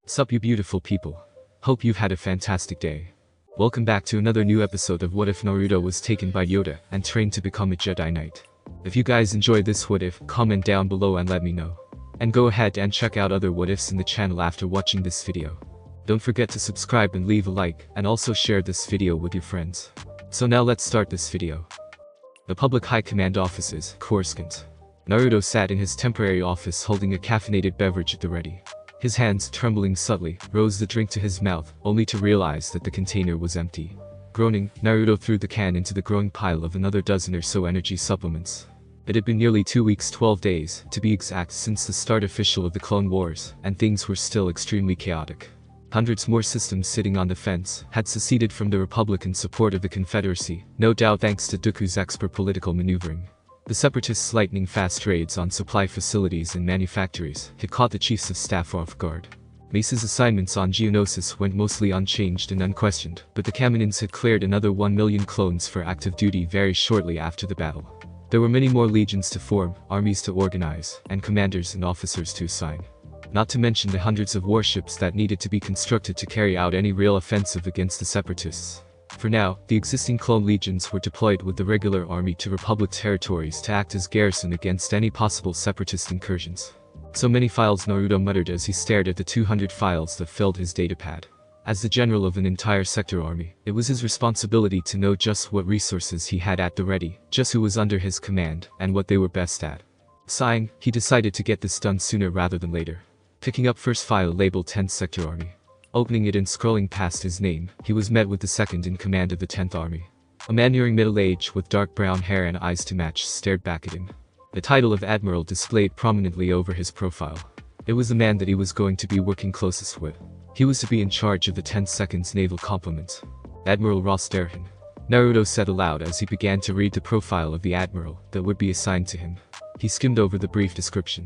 Sup you beautiful people. Hope you've had a fantastic day. Welcome back to another new episode of What If Naruto was taken by Yoda and trained to become a Jedi Knight. If you guys enjoyed this what if, comment down below and let me know. And go ahead and check out other what ifs in the channel after watching this video. Don't forget to subscribe and leave a like, and also share this video with your friends. So now let's start this video. The Public High Command Offices, Coruscant. Naruto sat in his temporary office holding a caffeinated beverage at the ready. His hands, trembling subtly, rose the drink to his mouth, only to realize that the container was empty. Groaning, Naruto threw the can into the growing pile of another dozen or so energy supplements. It had been nearly 2 weeks 12 days, to be exact, since the start official of the Clone Wars, and things were still extremely chaotic. Hundreds more systems sitting on the fence had seceded from the Republic in support of the Confederacy, no doubt thanks to Dooku's expert political maneuvering. The Separatists' lightning-fast raids on supply facilities and manufactories had caught the chiefs of staff off guard. Mace's assignments on Geonosis went mostly unchanged and unquestioned, but the Kaminoans had cleared another 1 million clones for active duty very shortly after the battle. There were many more legions to form, armies to organize, and commanders and officers to assign. Not to mention the hundreds of warships that needed to be constructed to carry out any real offensive against the Separatists. For now, the existing clone legions were deployed with the regular army to Republic territories to act as garrison against any possible separatist incursions. So many files, Naruto muttered as he stared at the 200 files that filled his datapad. As the general of an entire sector army, it was his responsibility to know just what resources he had at the ready, just who was under his command, and what they were best at. Sighing, he decided to get this done sooner rather than later. Picking up first file labeled 10th Sector Army. Opening it and scrolling past his name, he was met with the second in command of the 10th Army. A man nearing middle age with dark brown hair and eyes to match stared back at him. The title of Admiral displayed prominently over his profile. It was the man that he was going to be working closest with. He was to be in charge of the 10th Second's naval complement. Admiral Ross Darhan. Naruto said aloud as he began to read the profile of the admiral that would be assigned to him. He skimmed over the brief description.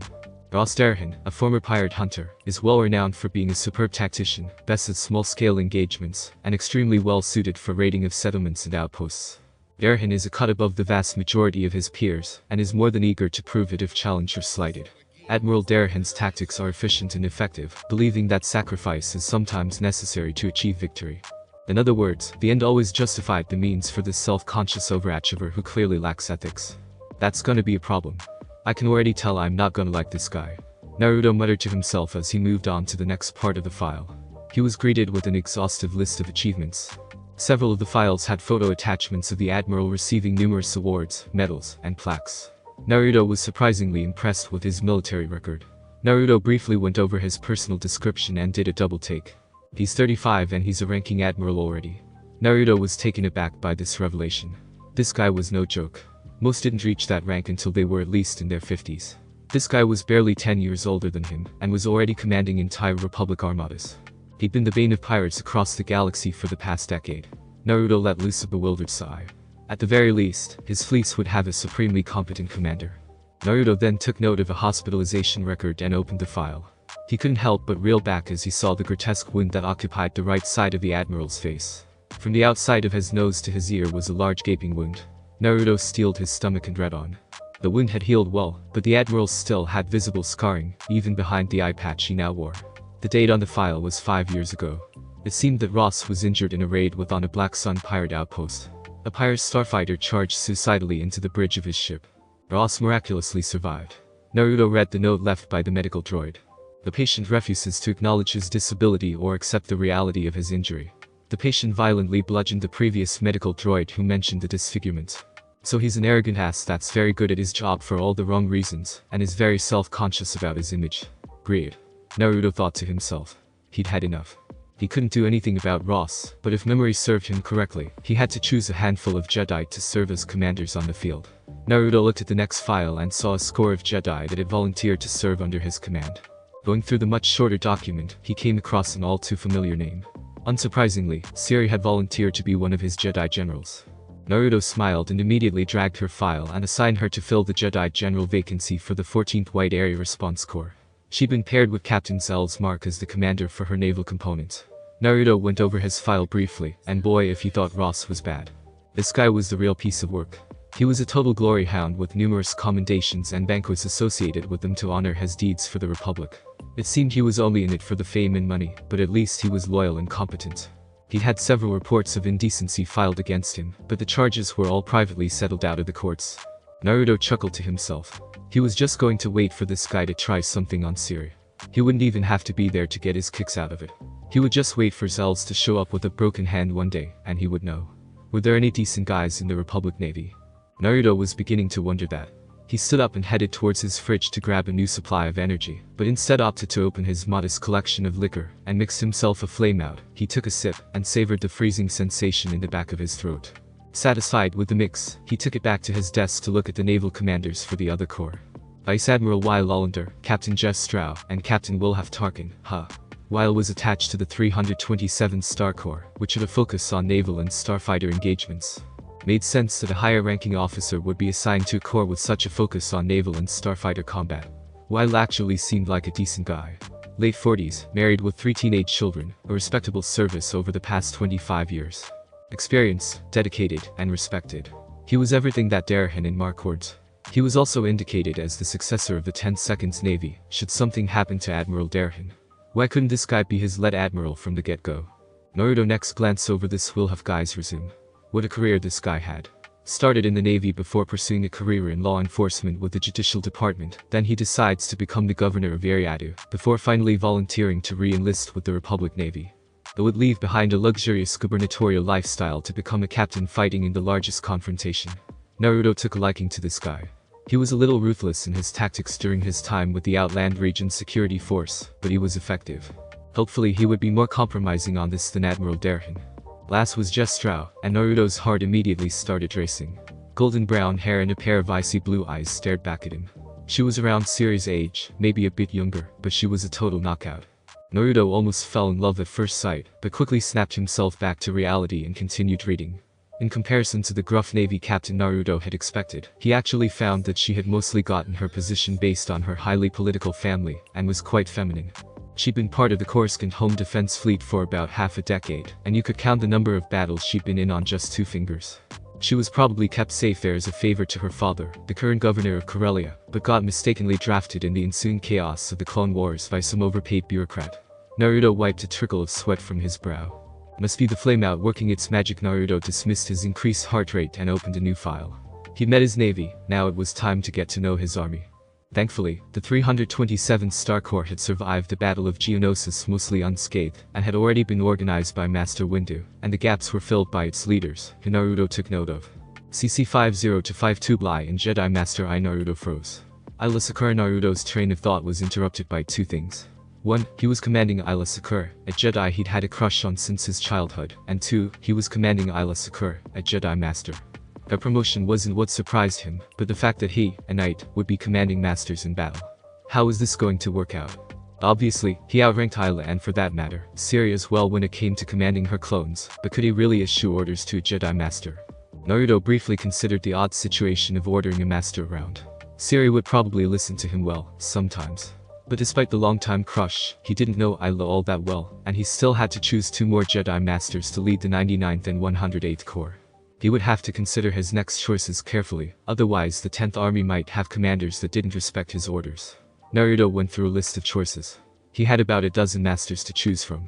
Ross Darhan, a former pirate hunter, is well renowned for being a superb tactician, best at small-scale engagements, and extremely well-suited for raiding of settlements and outposts. Darhan is a cut above the vast majority of his peers, and is more than eager to prove it if challenged or slighted. Admiral Darhan's tactics are efficient and effective, believing that sacrifice is sometimes necessary to achieve victory. In other words, the end always justified the means for this self-conscious overachiever who clearly lacks ethics. That's gonna be a problem. I can already tell I'm not gonna like this guy. Naruto muttered to himself as he moved on to the next part of the file. He was greeted with an exhaustive list of achievements. Several of the files had photo attachments of the admiral receiving numerous awards, medals, and plaques. Naruto was surprisingly impressed with his military record. Naruto briefly went over his personal description and did a double take. He's 35 and he's a ranking admiral already. Naruto was taken aback by this revelation. This guy was no joke. Most didn't reach that rank until they were at least in their 50s. This guy was barely 10 years older than him, and was already commanding entire Republic armadas. He'd been the bane of pirates across the galaxy for the past decade. Naruto let loose a bewildered sigh. At the very least, his fleets would have a supremely competent commander. Naruto then took note of a hospitalization record and opened the file. He couldn't help but reel back as he saw the grotesque wound that occupied the right side of the admiral's face. From the outside of his nose to his ear was a large gaping wound. Naruto steeled his stomach and read on. The wound had healed well, but the admiral still had visible scarring, even behind the eye patch he now wore. The date on the file was 5 years ago. It seemed that Ross was injured in a raid on a Black Sun pirate outpost. A pirate starfighter charged suicidally into the bridge of his ship. Ross miraculously survived. Naruto read the note left by the medical droid. The patient refuses to acknowledge his disability or accept the reality of his injury. The patient violently bludgeoned the previous medical droid who mentioned the disfigurement. So he's an arrogant ass that's very good at his job for all the wrong reasons, and is very self-conscious about his image. Great. Naruto thought to himself. He'd had enough. He couldn't do anything about Ross, but if memory served him correctly, he had to choose a handful of Jedi to serve as commanders on the field. Naruto looked at the next file and saw a score of Jedi that had volunteered to serve under his command. Going through the much shorter document, he came across an all too familiar name. Unsurprisingly, Siri had volunteered to be one of his Jedi generals. Naruto smiled and immediately dragged her file and assigned her to fill the Jedi General vacancy for the 14th White Area Response Corps. She'd been paired with Captain Zell's Mark as the commander for her naval component. Naruto went over his file briefly, and boy if he thought Ross was bad. This guy was the real piece of work. He was a total glory hound with numerous commendations and banquets associated with them to honor his deeds for the Republic. It seemed he was only in it for the fame and money, but at least he was loyal and competent. He'd had several reports of indecency filed against him, but the charges were all privately settled out of the courts. Naruto chuckled to himself. He was just going to wait for this guy to try something on Siri. He wouldn't even have to be there to get his kicks out of it. He would just wait for Zells to show up with a broken hand one day, and he would know. Were there any decent guys in the Republic Navy? Naruto was beginning to wonder that. He stood up and headed towards his fridge to grab a new supply of energy, but instead opted to open his modest collection of liquor and mixed himself a flame out. He took a sip and savored the freezing sensation in the back of his throat. Satisfied with the mix, he took it back to his desk to look at the naval commanders for the other corps. Vice Admiral Y. Lullander, Captain Jess Strow, and Captain Wilhaf Tarkin, Weil was attached to the 327th Star Corps, which had a focus on naval and starfighter engagements. Made sense that a higher-ranking officer would be assigned to a corps with such a focus on naval and starfighter combat. Weil actually seemed like a decent guy. Late 40s, married with 3 teenage children, a respectable service over the past 25 years. Experienced, dedicated, and respected. He was everything that Darahyn and Marquardt. He was also indicated as the successor of the 10th Seconds Navy, should something happen to Admiral Darahyn. Why couldn't this guy be his lead admiral from the get-go? Naruto next glanced over this Wilhaf guy's resume. What a career this guy had. Started in the Navy before pursuing a career in law enforcement with the Judicial Department, then he decides to become the governor of Eriadu, before finally volunteering to re-enlist with the Republic Navy. Though would leave behind a luxurious gubernatorial lifestyle to become a captain fighting in the largest confrontation. Naruto took a liking to this guy. He was a little ruthless in his tactics during his time with the Outland Region Security Force, but he was effective. Hopefully he would be more compromising on this than Admiral Darahyn. Last was Jess Strow, and Naruto's heart immediately started racing. Golden brown hair and a pair of icy blue eyes stared back at him. She was around Siri's age, maybe a bit younger, but she was a total knockout. Naruto almost fell in love at first sight, but quickly snapped himself back to reality and continued reading. In comparison to the gruff Navy captain Naruto had expected, he actually found that she had mostly gotten her position based on her highly political family, and was quite feminine. She'd been part of the Coruscant Home Defense Fleet for about half a decade, and you could count the number of battles she'd been in on just 2 fingers. She was probably kept safe there as a favor to her father, the current governor of Corellia, but got mistakenly drafted in the ensuing chaos of the Clone Wars by some overpaid bureaucrat. Naruto wiped a trickle of sweat from his brow. Must be the flame out working its magic. Naruto dismissed his increased heart rate and opened a new file. He'd met his navy, now it was time to get to know his army. Thankfully, the 327th Star Corps had survived the Battle of Geonosis mostly unscathed, and had already been organized by Master Windu, and the gaps were filled by its leaders, who Naruto took note of. CC 50-52 Bly and Jedi Master I. Naruto froze. Ayla Secura. Naruto's train of thought was interrupted by 2 things. 1. He was commanding Ayla Secura, a Jedi he'd had a crush on since his childhood, and 2. He was commanding Ayla Secura, a Jedi Master. Her promotion wasn't what surprised him, but the fact that he, a knight, would be commanding masters in battle. How was this going to work out? Obviously, he outranked Ayla and for that matter, Siri as well when it came to commanding her clones, but could he really issue orders to a Jedi Master? Naruto briefly considered the odd situation of ordering a master around. Siri would probably listen to him well, sometimes. But despite the long-time crush, he didn't know Ayla all that well, and he still had to choose 2 more Jedi Masters to lead the 99th and 108th Corps. He would have to consider his next choices carefully, otherwise the 10th Army might have commanders that didn't respect his orders. Naruto went through a list of choices. He had about a dozen masters to choose from.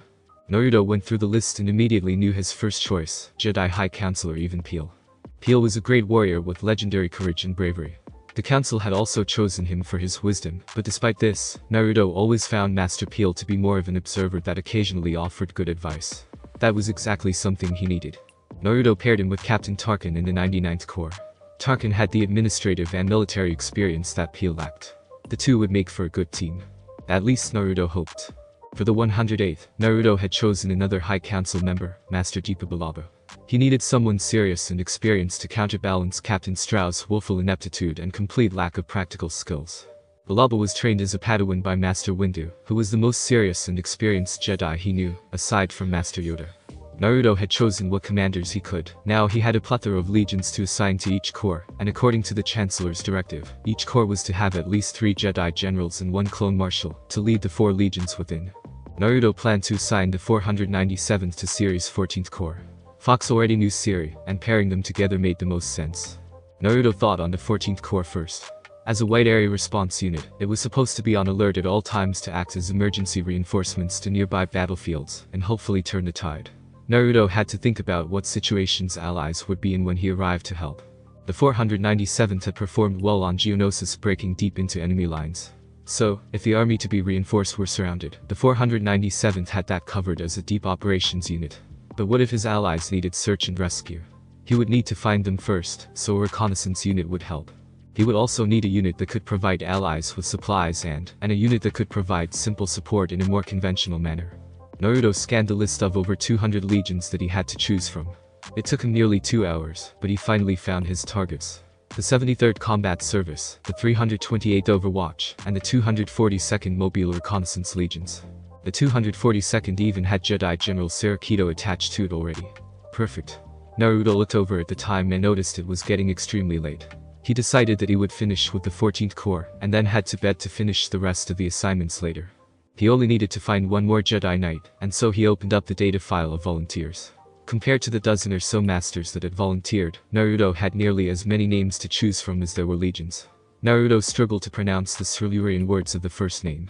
Naruto went through the list and immediately knew his first choice, Jedi High Counselor Even Pill. Pill was a great warrior with legendary courage and bravery. The council had also chosen him for his wisdom, but despite this, Naruto always found Master Pill to be more of an observer that occasionally offered good advice. That was exactly something he needed. Naruto paired him with Captain Tarkin in the 99th Corps. Tarkin had the administrative and military experience that Pill lacked. The 2 would make for a good team. At least Naruto hoped. For the 108th, Naruto had chosen another High Council member, Master Deepa Balaba. He needed someone serious and experienced to counterbalance Captain Strou's woeful ineptitude and complete lack of practical skills. Balaba was trained as a Padawan by Master Windu, who was the most serious and experienced Jedi he knew, aside from Master Yoda. Naruto had chosen what commanders he could. Now he had a plethora of legions to assign to each corps, and according to the Chancellor's directive, each corps was to have at least 3 Jedi generals and 1 clone marshal, to lead the 4 legions within. Naruto planned to assign the 497th to Siri's 14th Corps. Fox already knew Siri, and pairing them together made the most sense. Naruto thought on the 14th Corps first. As a wide area response unit, it was supposed to be on alert at all times to act as emergency reinforcements to nearby battlefields and hopefully turn the tide. Naruto had to think about what situations allies would be in when he arrived to help. The 497th had performed well on Geonosis, breaking deep into enemy lines. So, if the army to be reinforced were surrounded, the 497th had that covered as a deep operations unit. But what if his allies needed search and rescue? He would need to find them first, so a reconnaissance unit would help. He would also need a unit that could provide allies with supplies and a unit that could provide simple support in a more conventional manner. Naruto scanned the list of over 200 legions that he had to choose from. It took him nearly 2 hours, but he finally found his targets. The 73rd Combat Service, the 328th Overwatch, and the 242nd Mobile Reconnaissance Legions. The 242nd even had Jedi General Sarakido attached to it already. Perfect. Naruto looked over at the time and noticed it was getting extremely late. He decided that he would finish with the 14th Corps and then head to bed to finish the rest of the assignments later. He only needed to find one more Jedi Knight, and so he opened up the data file of volunteers. Compared to the dozen or so masters that had volunteered, Naruto had nearly as many names to choose from as there were legions. Naruto struggled to pronounce the Silurian words of the first name.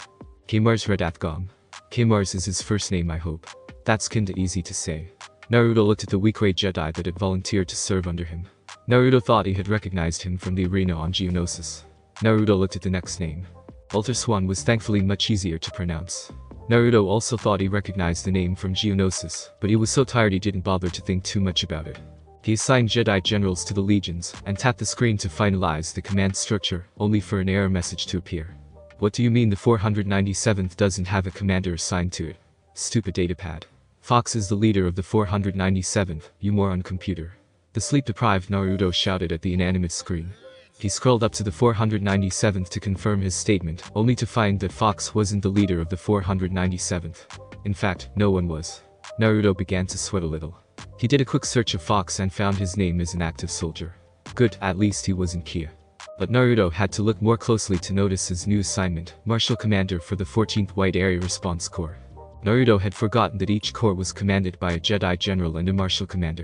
Kmars Redathgom. Kmars is his first name, I hope. That's kinda easy to say. Naruto looked at the Weequay Jedi that had volunteered to serve under him. Naruto thought he had recognized him from the arena on Geonosis. Naruto looked at the next name. Ulterswan was thankfully much easier to pronounce. Naruto also thought he recognized the name from Geonosis, but he was so tired he didn't bother to think too much about it. He assigned Jedi Generals to the legions, and tapped the screen to finalize the command structure, only for an error message to appear. What do you mean the 497th doesn't have a commander assigned to it? Stupid datapad. Fox is the leader of the 497th, you moron computer. The sleep-deprived Naruto shouted at the inanimate screen. He scrolled up to the 497th to confirm his statement, only to find that Fox wasn't the leader of the 497th. In fact, no one was. Naruto began to sweat a little. He did a quick search of Fox and found his name as an active soldier. Good, at least he wasn't Kia. But Naruto had to look more closely to notice his new assignment, Martial Commander for the 14th Wide Area Response Corps. Naruto had forgotten that each corps was commanded by a Jedi General and a Martial Commander.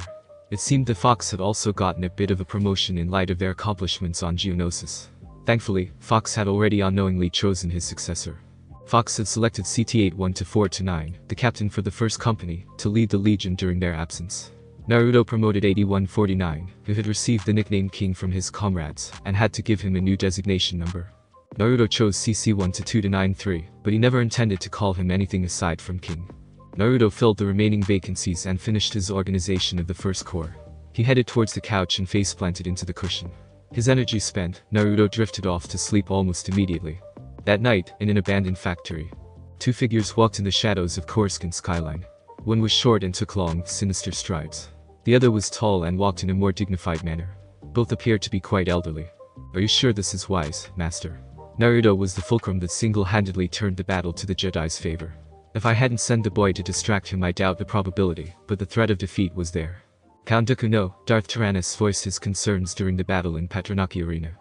It seemed that Fox had also gotten a bit of a promotion in light of their accomplishments on Geonosis. Thankfully, Fox had already unknowingly chosen his successor. Fox had selected CT-81-4-9, the captain for the first company, to lead the Legion during their absence. Naruto promoted 8149, who had received the nickname King from his comrades, and had to give him a new designation number. Naruto chose CC-1-2-93, but he never intended to call him anything aside from King. Naruto filled the remaining vacancies and finished his organization of the First Corps. He headed towards the couch and face-planted into the cushion. His energy spent, Naruto drifted off to sleep almost immediately. That night, in an abandoned factory, two figures walked in the shadows of Coruscant skyline. One was short and took long, sinister strides. The other was tall and walked in a more dignified manner. Both appeared to be quite elderly. Are you sure this is wise, Master? Naruto was the fulcrum that single-handedly turned the battle to the Jedi's favor. If I hadn't sent the boy to distract him, I doubt the probability, but the threat of defeat was there. Count Dooku no, Darth Tyrannus voiced his concerns during the battle in Patronaki Arena.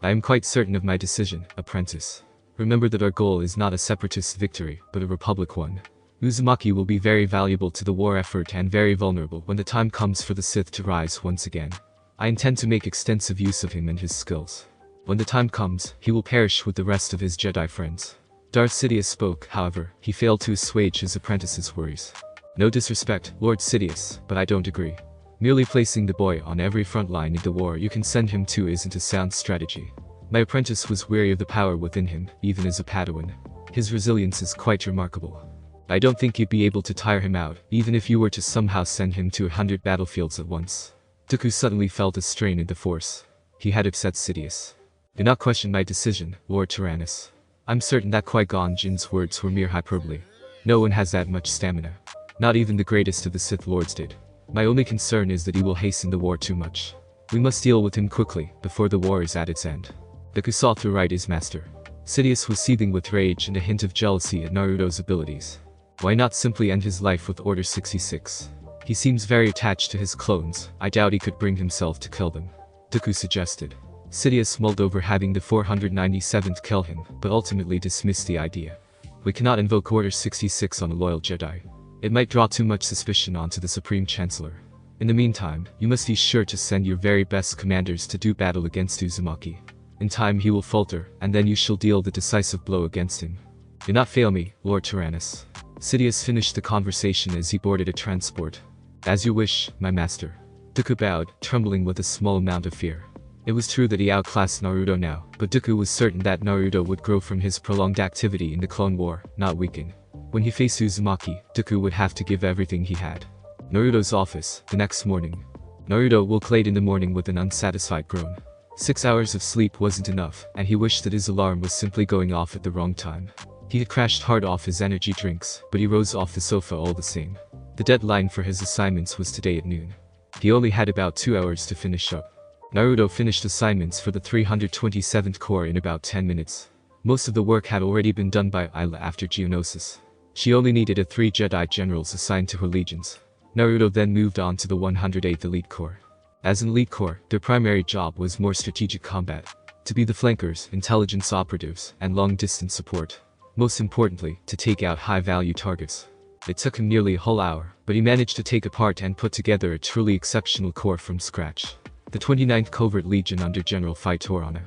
I am quite certain of my decision, apprentice. Remember that our goal is not a separatist victory, but a republic one. Uzumaki will be very valuable to the war effort and very vulnerable when the time comes for the Sith to rise once again. I intend to make extensive use of him and his skills. When the time comes, he will perish with the rest of his Jedi friends. Darth Sidious spoke, however, he failed to assuage his apprentice's worries. No disrespect, Lord Sidious, but I don't agree. Merely placing the boy on every front line in the war you can send him to isn't a sound strategy. My apprentice was weary of the power within him, even as a Padawan. His resilience is quite remarkable. I don't think you'd be able to tire him out, even if you were to somehow send him to 100 battlefields at once. Dooku suddenly felt a strain in the force. He had upset Sidious. Do not question my decision, Lord Tyrannus. I'm certain that Qui-Gon Jinn's words were mere hyperbole. No one has that much stamina. Not even the greatest of the Sith Lords did. My only concern is that he will hasten the war too much. We must deal with him quickly, before the war is at its end. Dooku saw through right his master. Sidious was seething with rage and a hint of jealousy at Naruto's abilities. Why not simply end his life with Order 66? He seems very attached to his clones, I doubt he could bring himself to kill them. Dooku suggested. Sidious mulled over having the 497th kill him, but ultimately dismissed the idea. We cannot invoke Order 66 on a loyal Jedi. It might draw too much suspicion onto the Supreme Chancellor. In the meantime, you must be sure to send your very best commanders to do battle against Uzumaki. In time he will falter, and then you shall deal the decisive blow against him. Do not fail me, Lord Tyrannus. Sidious finished the conversation as he boarded a transport. As you wish, my master. Dooku bowed, trembling with a small amount of fear. It was true that he outclassed Naruto now, but Dooku was certain that Naruto would grow from his prolonged activity in the Clone War, not weaken. When he faced Uzumaki, Dooku would have to give everything he had. Naruto's office, the next morning. Naruto woke late in the morning with an unsatisfied groan. 6 hours of sleep wasn't enough, and he wished that his alarm was simply going off at the wrong time. He had crashed hard off his energy drinks, but he rose off the sofa all the same. The deadline for his assignments was today at noon. He only had about 2 hours to finish up. Naruto finished assignments for the 327th Corps in about 10 minutes. Most of the work had already been done by Ayla after Geonosis. She only needed 3 Jedi generals assigned to her legions. Naruto then moved on to the 108th Elite Corps. As an Elite Corps, their primary job was more strategic combat. To be the flankers, intelligence operatives, and long-distance support. Most importantly, to take out high-value targets. It took him nearly a whole hour, but he managed to take apart and put together a truly exceptional corps from scratch. The 29th Covert Legion under General Faitorana.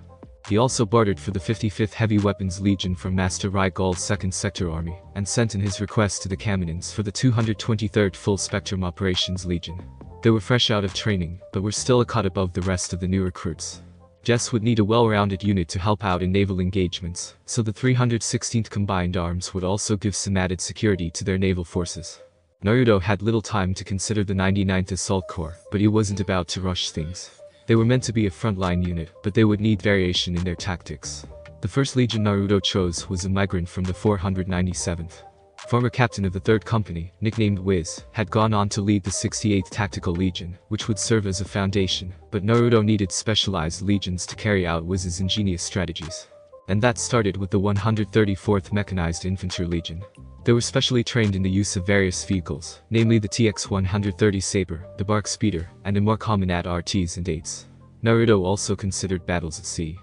He also bartered for the 55th Heavy Weapons Legion from Master Raigal's 2nd Sector Army, and sent in his request to the Kaminins for the 223rd Full Spectrum Operations Legion. They were fresh out of training, but were still a cut above the rest of the new recruits. Jess would need a well-rounded unit to help out in naval engagements, so the 316th Combined Arms would also give some added security to their naval forces. Naruto had little time to consider the 99th Assault Corps, but he wasn't about to rush things. They were meant to be a frontline unit, but they would need variation in their tactics. The first legion Naruto chose was a migrant from the 497th. Former captain of the 3rd Company, nicknamed Wiz, had gone on to lead the 68th Tactical Legion, which would serve as a foundation, but Naruto needed specialized legions to carry out Wiz's ingenious strategies. And that started with the 134th Mechanized Infantry Legion. They were specially trained in the use of various vehicles, namely the TX-130 Saber, the Bark Speeder, and the more common AT-RTs and 8s. Naruto also considered battles at sea.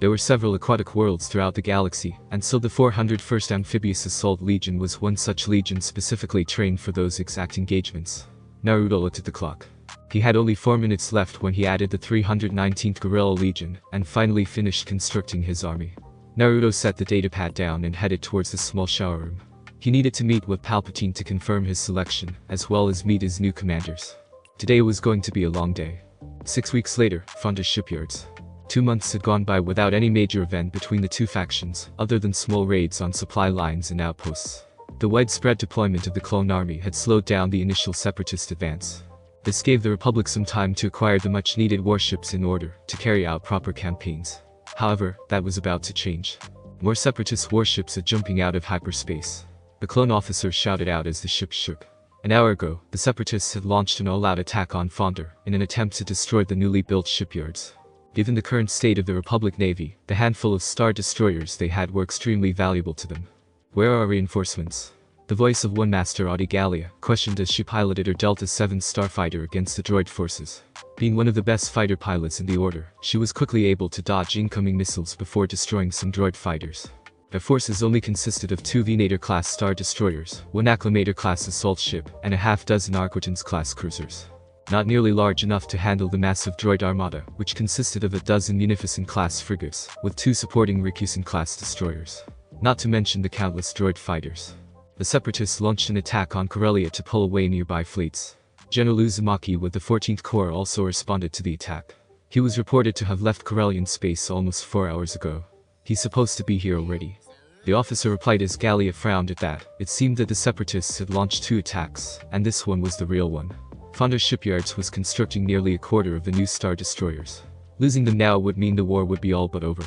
There were several aquatic worlds throughout the galaxy, and so the 401st Amphibious Assault Legion was one such legion specifically trained for those exact engagements. Naruto looked at the clock. He had only 4 minutes left when he added the 319th Guerrilla Legion, and finally finished constructing his army. Naruto set the datapad down and headed towards the small shower room. He needed to meet with Palpatine to confirm his selection, as well as meet his new commanders. Today was going to be a long day. 6 weeks later, Fonda's shipyards. 2 months had gone by without any major event between the two factions, other than small raids on supply lines and outposts. The widespread deployment of the clone army had slowed down the initial separatist advance. This gave the Republic some time to acquire the much-needed warships in order to carry out proper campaigns. However, that was about to change. More separatist warships are jumping out of hyperspace. The clone officer shouted out as the ship shook. An hour ago, the separatists had launched an all-out attack on Fonda in an attempt to destroy the newly built shipyards. Given the current state of the Republic Navy, the handful of star destroyers they had were extremely valuable to them. Where are reinforcements? The voice of one Master Audi Gallia questioned as she piloted her Delta 7 starfighter against the droid forces. Being one of the best fighter pilots in the Order, she was quickly able to dodge incoming missiles before destroying some droid fighters. Their forces only consisted of 2 Venator-class star destroyers, 1 Acclamator-class assault ship, and a half-dozen Arquitans-class cruisers. Not nearly large enough to handle the massive droid armada, which consisted of a dozen Munificent-class frigates, with 2 supporting Rikusen-class destroyers. Not to mention the countless droid fighters. The separatists launched an attack on Corellia to pull away nearby fleets. General Uzumaki with the 14th Corps also responded to the attack. He was reported to have left Corellian space almost 4 hours ago. He's supposed to be here already. The officer replied as Gallia frowned at that. It seemed that the separatists had launched 2 attacks, and this one was the real one. Fonda Shipyards was constructing nearly a quarter of the new star destroyers. Losing them now would mean the war would be all but over.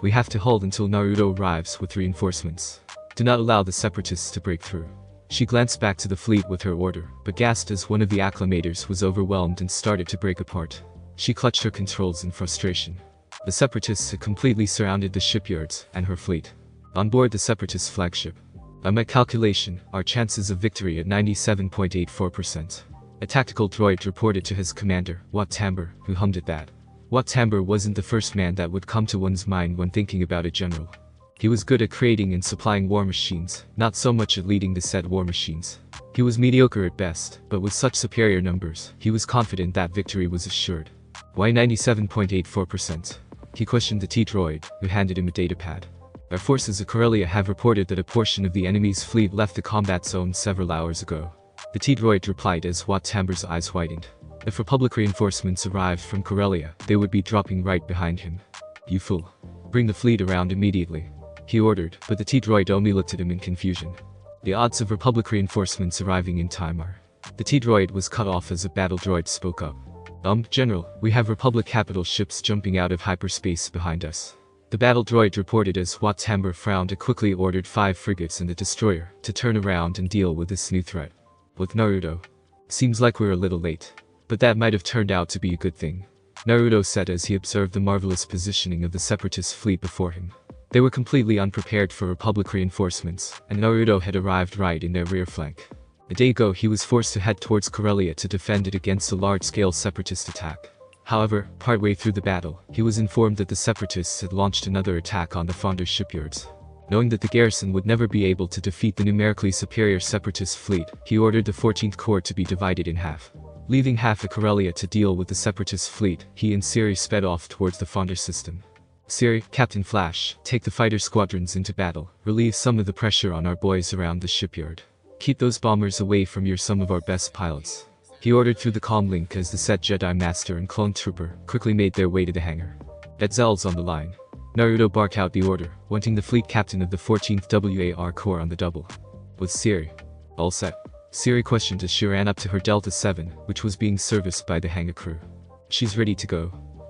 We have to hold until Naruto arrives with reinforcements. Do not allow the separatists to break through. She glanced back to the fleet with her order, but gasped as one of the acclamators was overwhelmed and started to break apart. She clutched her controls in frustration. The separatists had completely surrounded the shipyards and her fleet. On board the separatist flagship. By my calculation, our chances of victory at 97.84%. A tactical droid reported to his commander, Wat Tambor, who hummed at that. Wat Tambor wasn't the first man that would come to one's mind when thinking about a general. He was good at creating and supplying war machines, not so much at leading the said war machines. He was mediocre at best, but with such superior numbers, he was confident that victory was assured. Why 97.84%? He questioned the T-Droid, who handed him a datapad. Our forces of Corellia have reported that a portion of the enemy's fleet left the combat zone several hours ago. The T-Droid replied as Wat Tambur's eyes widened. If Republic reinforcements arrived from Corellia, they would be dropping right behind him. You fool. Bring the fleet around immediately. He ordered, but the T-Droid only looked at him in confusion. The odds of Republic reinforcements arriving in time are... The T-Droid was cut off as a battle droid spoke up. General, we have Republic capital ships jumping out of hyperspace behind us. The battle droid reported as Wat Tambur frowned and quickly ordered 5 frigates and a destroyer to turn around and deal with this new threat. With Naruto. Seems like we're a little late. But that might have turned out to be a good thing. Naruto said as he observed the marvelous positioning of the Separatist fleet before him. They were completely unprepared for Republic reinforcements, and Naruto had arrived right in their rear flank. A day ago he was forced to head towards Corellia to defend it against a large-scale Separatist attack. However, partway through the battle, he was informed that the Separatists had launched another attack on the Fonder shipyards. Knowing that the garrison would never be able to defeat the numerically superior Separatist fleet, he ordered the 14th Corps to be divided in half. Leaving half of Corellia to deal with the Separatist fleet, he and Siri sped off towards the Fonder system. Siri, Captain Flash, take the fighter squadrons into battle, relieve some of the pressure on our boys around the shipyard. Keep those bombers away from some of our best pilots. He ordered through the comm link as the Set Jedi Master and Clone Trooper quickly made their way to the hangar. Zell's on the line. Naruto barked out the order, wanting the fleet captain of the 14th WAR Corps on the double. With Siri. All set. Siri questioned as she ran up to her Delta 7, which was being serviced by the hangar crew. She's ready to go.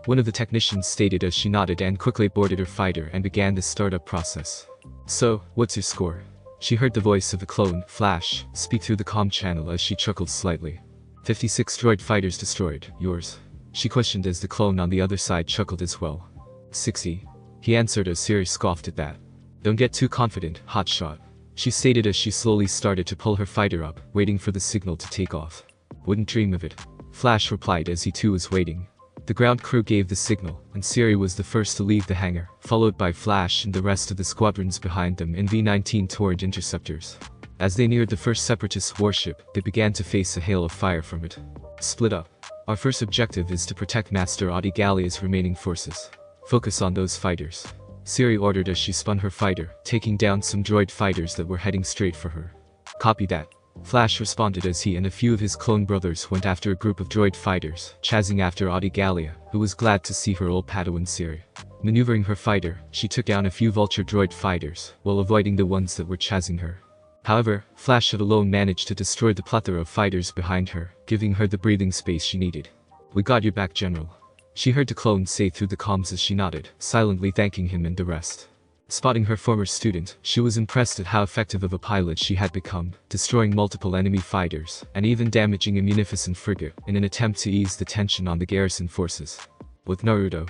One of the technicians stated as she nodded and quickly boarded her fighter and began the startup process. So, what's your score? She heard the voice of the clone, Flash, speak through the comm channel as she chuckled slightly. 56 droid fighters destroyed, yours? She questioned as the clone on the other side chuckled as well. 60. He answered as Siri scoffed at that. Don't get too confident, hotshot. She stated as she slowly started to pull her fighter up, waiting for the signal to take off. Wouldn't dream of it. Flash replied as he too was waiting. The ground crew gave the signal, and Siri was the first to leave the hangar, followed by Flash and the rest of the squadrons behind them in V-19 Torrent interceptors. As they neared the first Separatist warship, they began to face a hail of fire from it. Split up. Our first objective is to protect Master Adi Gallia's remaining forces. Focus on those fighters. Siri ordered as she spun her fighter, taking down some droid fighters that were heading straight for her. Copy that. Flash responded as he and a few of his clone brothers went after a group of droid fighters, chasing after Adi Gallia, who was glad to see her old Padawan Siri. Maneuvering her fighter, she took down a few Vulture droid fighters, while avoiding the ones that were chasing her. However, Flash had alone managed to destroy the plethora of fighters behind her, giving her the breathing space she needed. We got your back, General. She heard the clone say through the comms as she nodded, silently thanking him and the rest. Spotting her former student, she was impressed at how effective of a pilot she had become, destroying multiple enemy fighters, and even damaging a munificent frigate in an attempt to ease the tension on the garrison forces. With Naruto.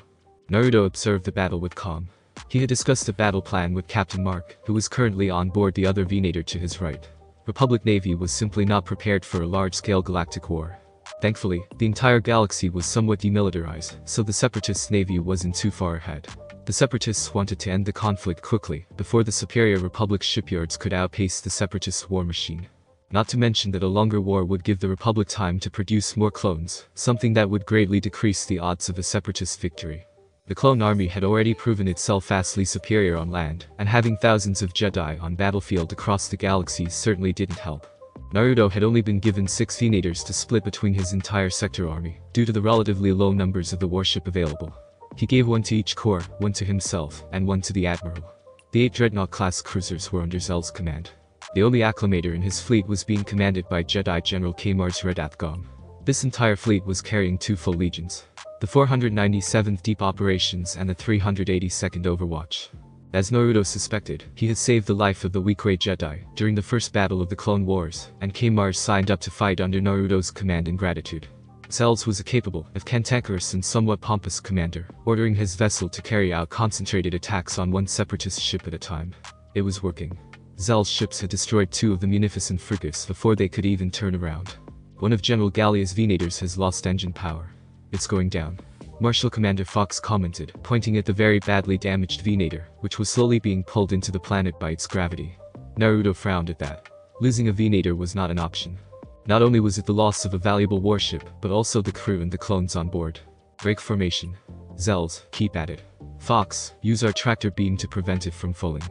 Naruto observed the battle with calm. He had discussed a battle plan with Captain Mark, who was currently on board the other Venator to his right. Republic Navy was simply not prepared for a large-scale galactic war. Thankfully, the entire galaxy was somewhat demilitarized, so the Separatist Navy wasn't too far ahead. The Separatists wanted to end the conflict quickly, before the superior Republic shipyards could outpace the Separatist war machine. Not to mention that a longer war would give the Republic time to produce more clones, something that would greatly decrease the odds of a Separatist victory. The clone army had already proven itself vastly superior on land, and having thousands of Jedi on battlefield across the galaxy certainly didn't help. Naruto had only been given 6 Venators to split between his entire sector army, due to the relatively low numbers of the warship available. He gave 1 to each corps, 1 to himself, and 1 to the Admiral. The 8 Dreadnought-class cruisers were under Zell's command. The only acclamator in his fleet was being commanded by Jedi General Kamars Redathgom. This entire fleet was carrying 2 full legions. The 497th Deep Operations and the 382nd Overwatch. As Naruto suspected, he had saved the life of the Weequay Jedi during the first battle of the Clone Wars, and Kamars signed up to fight under Naruto's command and gratitude. Zell's was a capable, if cantankerous and somewhat pompous commander, ordering his vessel to carry out concentrated attacks on 1 Separatist ship at a time. It was working. Zell's ships had destroyed 2 of the munificent frigates before they could even turn around. One of General Gallia's Venators has lost engine power. It's going down. Marshal Commander Fox commented, pointing at the very badly damaged Venator, which was slowly being pulled into the planet by its gravity. Naruto frowned at that. Losing a Venator was not an option. Not only was it the loss of a valuable warship, but also the crew and the clones on board. Break formation. Zells, keep at it. Fox, use our tractor beam to prevent it from falling.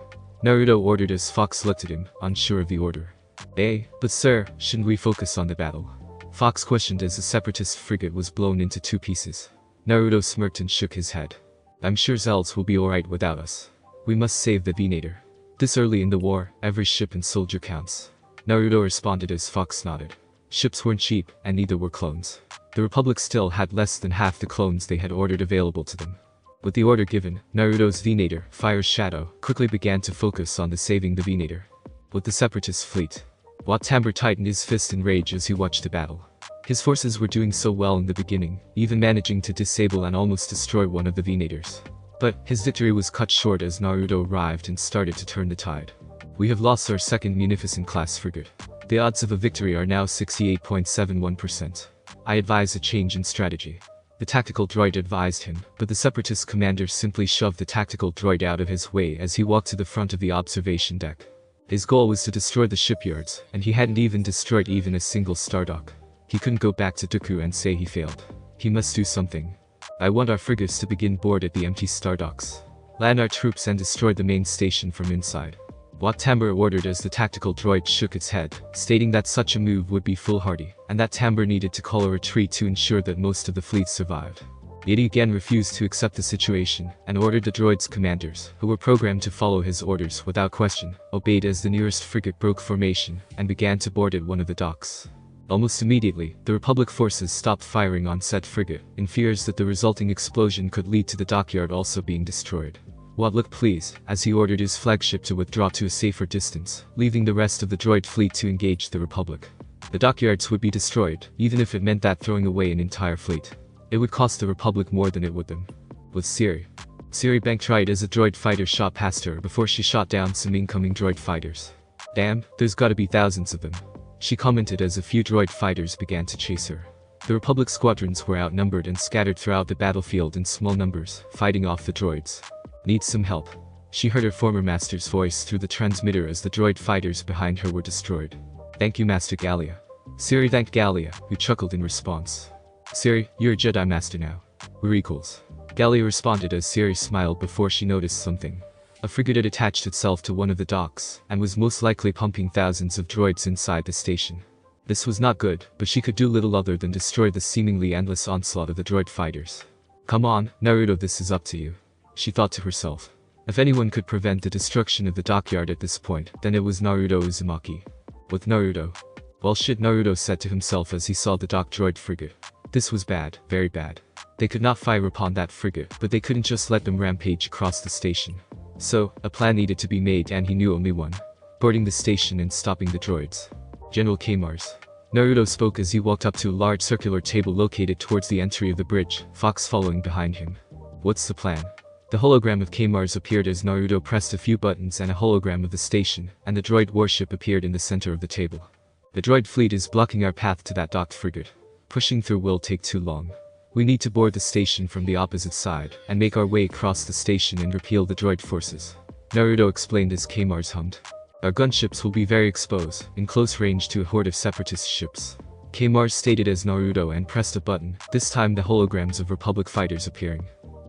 Naruto ordered as Fox looked at him, unsure of the order. But sir, shouldn't we focus on the battle? Fox questioned as the separatist frigate was blown into 2 pieces. Naruto smirked and shook his head. I'm sure Zells will be alright without us. We must save the Venator. This early in the war, every ship and soldier counts. Naruto responded as Fox nodded. Ships weren't cheap, and neither were clones. The Republic still had less than half the clones they had ordered available to them. With the order given, Naruto's Venator, Fire's Shadow, quickly began to focus on saving the Venator. With the separatist fleet, Wat Tambor tightened his fist in rage as he watched the battle. His forces were doing so well in the beginning, even managing to disable and almost destroy one of the Venators. But his victory was cut short as Naruto arrived and started to turn the tide. We have lost our second Munificent class frigate. The odds of a victory are now 68.71%. I advise a change in strategy. The tactical droid advised him, but the separatist commander simply shoved the tactical droid out of his way as he walked to the front of the observation deck. His goal was to destroy the shipyards, and he hadn't even destroyed even a single Stardock. He couldn't go back to Dooku and say he failed. He must do something. I want our frigates to begin board at the empty Stardocks. Land our troops and destroy the main station from inside. Wat Tambor ordered as the tactical droid shook its head, stating that such a move would be foolhardy, and that Tambor needed to call a retreat to ensure that most of the fleet survived. Yet he again refused to accept the situation, and ordered the droid's commanders, who were programmed to follow his orders without question, obeyed as the nearest frigate broke formation, and began to board at one of the docks. Almost immediately, the Republic forces stopped firing on said frigate, in fears that the resulting explosion could lead to the dockyard also being destroyed. Wat looked pleased, as he ordered his flagship to withdraw to a safer distance, leaving the rest of the droid fleet to engage the Republic. The dockyards would be destroyed, even if it meant that throwing away an entire fleet. It would cost the Republic more than it would them. With Siri. Siri banked right as a droid fighter shot past her before she shot down some incoming droid fighters. Damn, there's gotta be thousands of them. She commented as a few droid fighters began to chase her. The Republic squadrons were outnumbered and scattered throughout the battlefield in small numbers, fighting off the droids. Needs some help. She heard her former master's voice through the transmitter as the droid fighters behind her were destroyed. Thank you, Master Gallia. Siri thanked Gallia, who chuckled in response. Siri, you're a Jedi Master now. We're equals. Gallia responded as Siri smiled before she noticed something. A frigate had attached itself to one of the docks, and was most likely pumping thousands of droids inside the station. This was not good, but she could do little other than destroy the seemingly endless onslaught of the droid fighters. Come on, Naruto, this is up to you. She thought to herself. If anyone could prevent the destruction of the dockyard at this point, then it was Naruto Uzumaki. With Naruto. Well shit, Naruto said to himself as he saw the dock droid frigate. This was bad, very bad. They could not fire upon that frigate, but they couldn't just let them rampage across the station. So, a plan needed to be made and he knew only one. Boarding the station and stopping the droids. General K-Mars. Naruto spoke as he walked up to a large circular table located towards the entry of the bridge, Fox following behind him. What's the plan? The hologram of K-Mars appeared as Naruto pressed a few buttons and a hologram of the station, and the droid warship appeared in the center of the table. The droid fleet is blocking our path to that docked frigate. Pushing through will take too long. We need to board the station from the opposite side, and make our way across the station and repel the droid forces. Naruto explained as K-Mars hummed. Our gunships will be very exposed, in close range to a horde of separatist ships. K-Mars stated as Naruto and pressed a button, this time the holograms of Republic fighters appearing.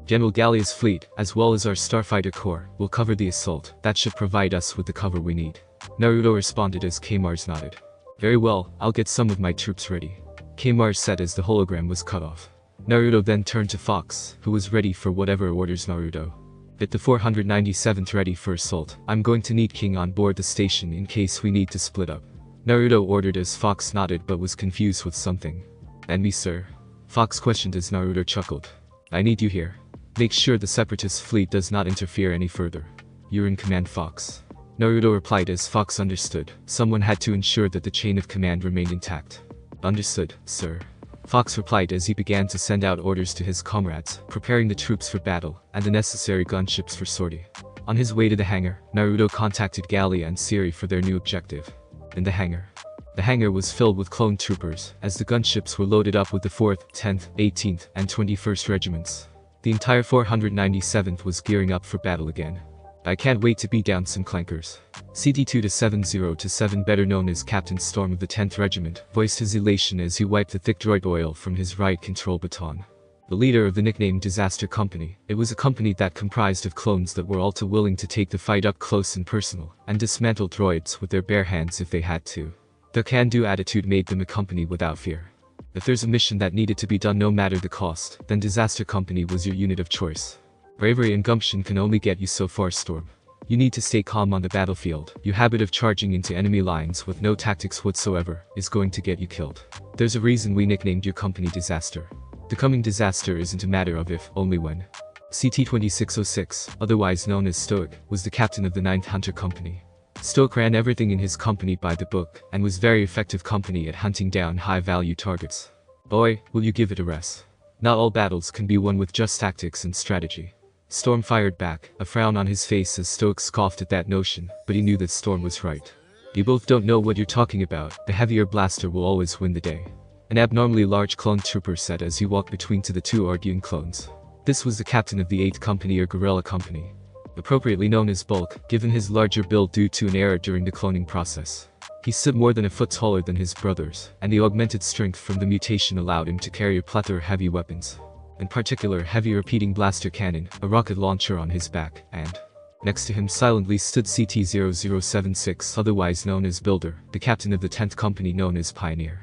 General Gallia's fleet, as well as our Starfighter Corps, will cover the assault. That should provide us with the cover we need. Naruto responded as K-Mars nodded. Very well, I'll get some of my troops ready. K-Mars said as the hologram was cut off. Naruto then turned to Fox, who was ready for whatever orders Naruto. Get the 497th ready for assault. I'm going to need King on board the station in case we need to split up. Naruto ordered as Fox nodded but was confused with something. And me, sir? Fox questioned as Naruto chuckled. I need you here. Make sure the separatist fleet does not interfere any further. You're in command, Fox. Naruto replied as Fox understood. Someone had to ensure that the chain of command remained intact. Understood, sir. Fox replied as he began to send out orders to his comrades, preparing the troops for battle, and the necessary gunships for sortie. On his way to the hangar, Naruto contacted Gallia and Siri for their new objective. In the hangar. The hangar was filled with clone troopers, as the gunships were loaded up with the 4th, 10th, 18th, and 21st regiments. The entire 497th was gearing up for battle again. I can't wait to beat down some clankers. CT-2-70-7, better known as Captain Storm of the 10th Regiment, voiced his elation as he wiped the thick droid oil from his right control baton. The leader of the nicknamed Disaster Company, it was a company that comprised of clones that were all too willing to take the fight up close and personal, and dismantle droids with their bare hands if they had to. Their can-do attitude made them a company without fear. If there's a mission that needed to be done no matter the cost, then Disaster Company was your unit of choice. Bravery and gumption can only get you so far, Storm. You need to stay calm on the battlefield. Your habit of charging into enemy lines with no tactics whatsoever is going to get you killed. There's a reason we nicknamed your company Disaster. Becoming Disaster isn't a matter of if, only when. CT-2606, otherwise known as Stoic, was the captain of the 9th Hunter Company. Stoic ran everything in his company by the book, and was very effective company at hunting down high-value targets. Boy, will you give it a rest. Not all battles can be won with just tactics and strategy. Storm fired back, a frown on his face as Stoic scoffed at that notion, but he knew that Storm was right. You both don't know what you're talking about, the heavier blaster will always win the day. An abnormally large clone trooper said as he walked between the two arguing clones. This was the captain of the 8th Company or Guerrilla Company. Appropriately known as Bulk, given his larger build due to an error during the cloning process. He stood more than a foot taller than his brothers, and the augmented strength from the mutation allowed him to carry a plethora of heavy weapons. In particular, heavy repeating blaster cannon, a rocket launcher on his back, and next to him silently stood CT-0076, otherwise known as Builder, the captain of the 10th Company known as Pioneer.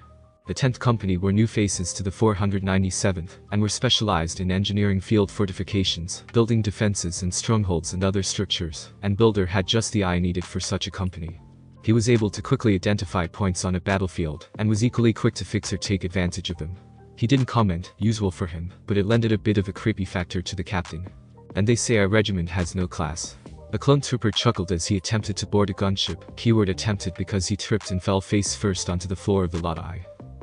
The 10th Company were new faces to the 497th, and were specialized in engineering field fortifications, building defenses and strongholds and other structures, and Builder had just the eye needed for such a company. He was able to quickly identify points on a battlefield, and was equally quick to fix or take advantage of them. He didn't comment, usual for him, but it lended a bit of a creepy factor to the captain. And they say our regiment has no class. A clone trooper chuckled as he attempted to board a gunship, keyword attempted because he tripped and fell face first onto the floor of the Lodi.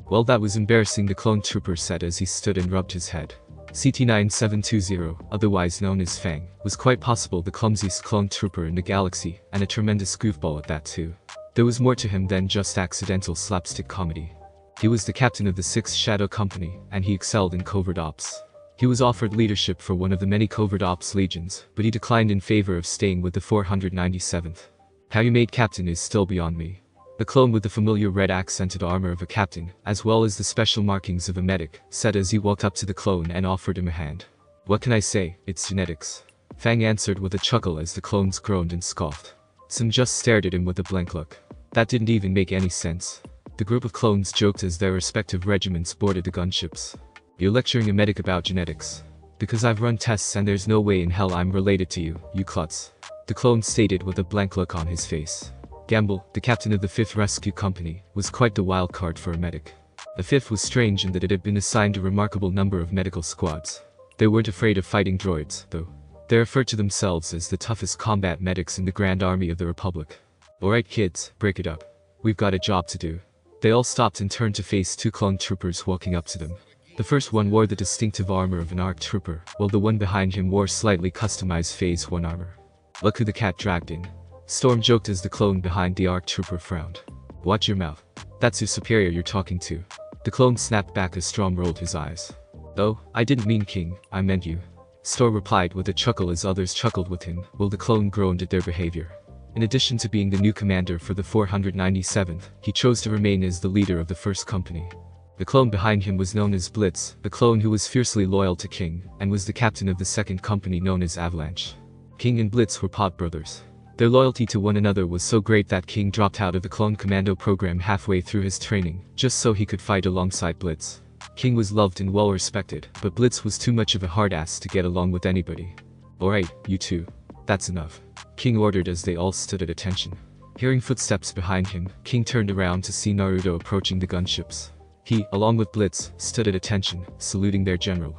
Well, that was embarrassing, the clone trooper said as he stood and rubbed his head. CT-9720, otherwise known as Fang, was quite possible the clumsiest clone trooper in the galaxy, and a tremendous goofball at that too. There was more to him than just accidental slapstick comedy. He was the captain of the 6th Shadow Company, and he excelled in covert ops. He was offered leadership for one of the many covert ops legions, but he declined in favor of staying with the 497th. How you made captain is still beyond me. The clone with the familiar red accented armor of a captain, as well as the special markings of a medic, said as he walked up to the clone and offered him a hand. What can I say, it's genetics. Fang answered with a chuckle as the clones groaned and scoffed. Some just stared at him with a blank look. That didn't even make any sense. The group of clones joked as their respective regiments boarded the gunships. You're lecturing a medic about genetics. Because I've run tests and there's no way in hell I'm related to you, you klutz. The clone stated with a blank look on his face. Gamble, the captain of the 5th Rescue Company, was quite the wild card for a medic. The 5th was strange in that it had been assigned a remarkable number of medical squads. They weren't afraid of fighting droids, though. They referred to themselves as the toughest combat medics in the Grand Army of the Republic. Alright kids, break it up. We've got a job to do. They all stopped and turned to face two clone troopers walking up to them. The first one wore the distinctive armor of an ARC trooper, while the one behind him wore slightly customized Phase 1 armor. Look who the cat dragged in. Storm joked as the clone behind the ARC trooper frowned. Watch your mouth. That's your superior you're talking to. The clone snapped back as Storm rolled his eyes. Oh, I didn't mean King, I meant you. Storm replied with a chuckle as others chuckled with him, while the clone groaned at their behavior. In addition to being the new commander for the 497th, he chose to remain as the leader of the 1st Company. The clone behind him was known as Blitz, the clone who was fiercely loyal to King, and was the captain of the 2nd Company known as Avalanche. King and Blitz were pod brothers. Their loyalty to one another was so great that King dropped out of the clone commando program halfway through his training, just so he could fight alongside Blitz. King was loved and well respected, but Blitz was too much of a hard ass to get along with anybody. Alright, you two. That's enough. King ordered as they all stood at attention. Hearing footsteps behind him, King turned around to see Naruto approaching the gunships. He, along with Blitz, stood at attention, saluting their general.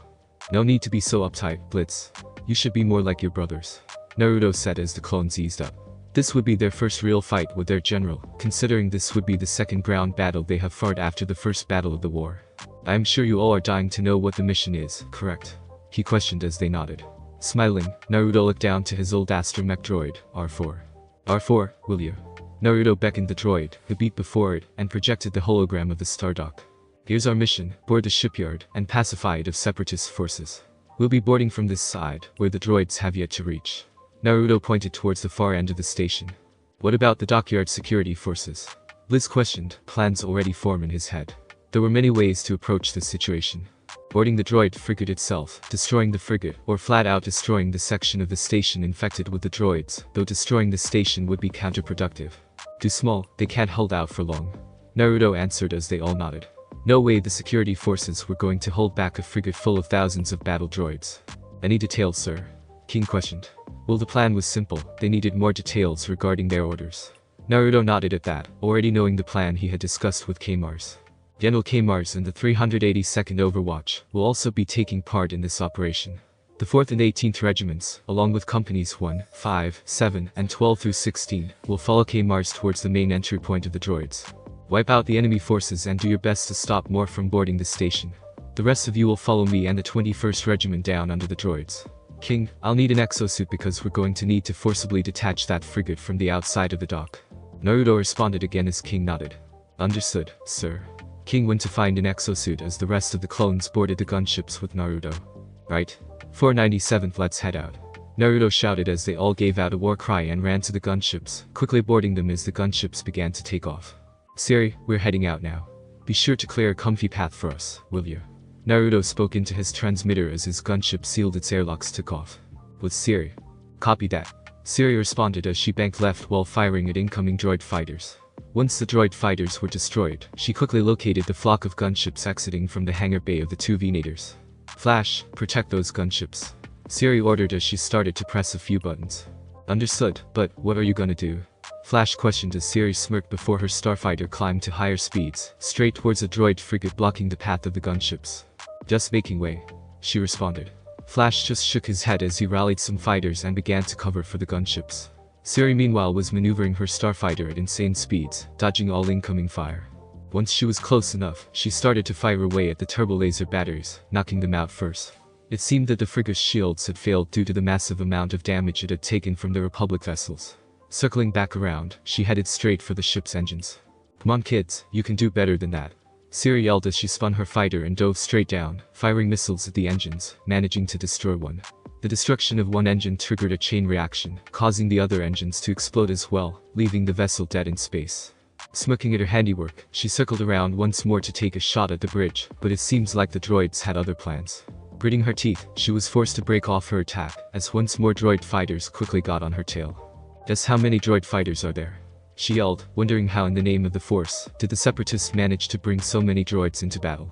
No need to be so uptight, Blitz. You should be more like your brothers, Naruto said as the clones eased up. This would be their first real fight with their general, considering this would be the second ground battle they have fought after the first battle of the war. I am sure you all are dying to know what the mission is, correct? He questioned as they nodded. Smiling, Naruto looked down to his old astromech droid, R4. R4, will you? Naruto beckoned the droid, who beat before it, and projected the hologram of the Stardock. Here's our mission, board the shipyard, and pacify it of separatist forces. We'll be boarding from this side, where the droids have yet to reach. Naruto pointed towards the far end of the station. What about the dockyard security forces? Liz questioned, plans already formed in his head. There were many ways to approach this situation. Boarding the droid frigate itself, destroying the frigate, or flat out destroying the section of the station infected with the droids, though destroying the station would be counterproductive. Too small, they can't hold out for long. Naruto answered as they all nodded. No way the security forces were going to hold back a frigate full of thousands of battle droids. Any details, sir? King questioned. Well, the plan was simple, they needed more details regarding their orders. Naruto nodded at that, already knowing the plan he had discussed with K-Mars. General K-Mars and the 382nd Overwatch will also be taking part in this operation. The 4th and 18th Regiments, along with Companies 1, 5, 7, and 12 through 16, will follow K-Mars towards the main entry point of the droids. Wipe out the enemy forces and do your best to stop more from boarding the station. The rest of you will follow me and the 21st Regiment down under the droids. King, I'll need an exosuit because we're going to need to forcibly detach that frigate from the outside of the dock. Naruto responded again as King nodded. Understood, sir. King went to find an exosuit as the rest of the clones boarded the gunships with Naruto. Right. 497th, let's head out. Naruto shouted as they all gave out a war cry and ran to the gunships, quickly boarding them as the gunships began to take off. Siri, we're heading out now. Be sure to clear a comfy path for us, will you? Naruto spoke into his transmitter as his gunship sealed its airlocks took off. With Siri. Copy that. Siri responded as she banked left while firing at incoming droid fighters. Once the droid fighters were destroyed, she quickly located the flock of gunships exiting from the hangar bay of the two Venators. Flash, protect those gunships. Siri ordered as she started to press a few buttons. Understood, but what are you gonna do? Flash questioned as Siri smirked before her starfighter climbed to higher speeds, straight towards a droid frigate blocking the path of the gunships. Just making way, she responded. Flash just shook his head as he rallied some fighters and began to cover for the gunships. Siri meanwhile was maneuvering her starfighter at insane speeds, dodging all incoming fire. Once she was close enough, she started to fire away at the turbo laser batteries, knocking them out first. It seemed that the frigate's shields had failed due to the massive amount of damage it had taken from the Republic vessels. Circling back around, she headed straight for the ship's engines. Come on kids, you can do better than that. Siri yelled as she spun her fighter and dove straight down, firing missiles at the engines, managing to destroy one. The destruction of one engine triggered a chain reaction, causing the other engines to explode as well, leaving the vessel dead in space. Smirking at her handiwork, she circled around once more to take a shot at the bridge, but it seems like the droids had other plans. Gritting her teeth, she was forced to break off her attack, as once more droid fighters quickly got on her tail. Just how many droid fighters are there? She yelled, wondering how in the name of the Force did the Separatists manage to bring so many droids into battle.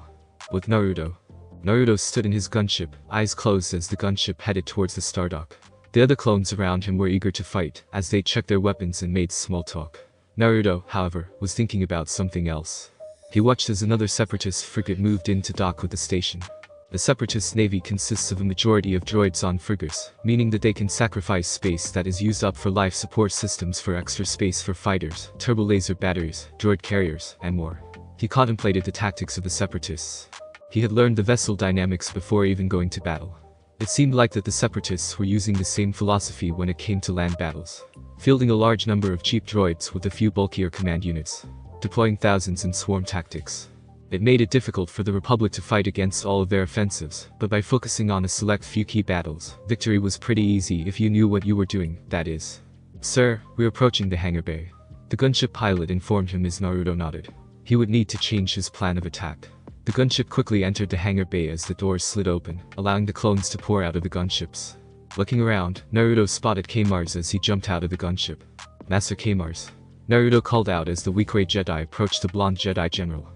With Naruto. Naruto stood in his gunship, eyes closed as the gunship headed towards the Stardock. The other clones around him were eager to fight, as they checked their weapons and made small talk. Naruto, however, was thinking about something else. He watched as another Separatist frigate moved in to dock with the station. The Separatist Navy consists of a majority of droids on frigates, meaning that they can sacrifice space that is used up for life support systems for extra space for fighters, turbo laser batteries, droid carriers, and more. He contemplated the tactics of the Separatists. He had learned the vessel dynamics before even going to battle. It seemed like that the Separatists were using the same philosophy when it came to land battles. Fielding a large number of cheap droids with a few bulkier command units. Deploying thousands in swarm tactics. It made it difficult for the Republic to fight against all of their offensives, but by focusing on a select few key battles, victory was pretty easy if you knew what you were doing, that is. Sir, we're approaching the hangar bay. The gunship pilot informed him as Naruto nodded. He would need to change his plan of attack. The gunship quickly entered the hangar bay as the doors slid open, allowing the clones to pour out of the gunships. Looking around, Naruto spotted K-Mars as he jumped out of the gunship. Master K-Mars. Naruto called out as the weak ray Jedi approached the blonde Jedi general.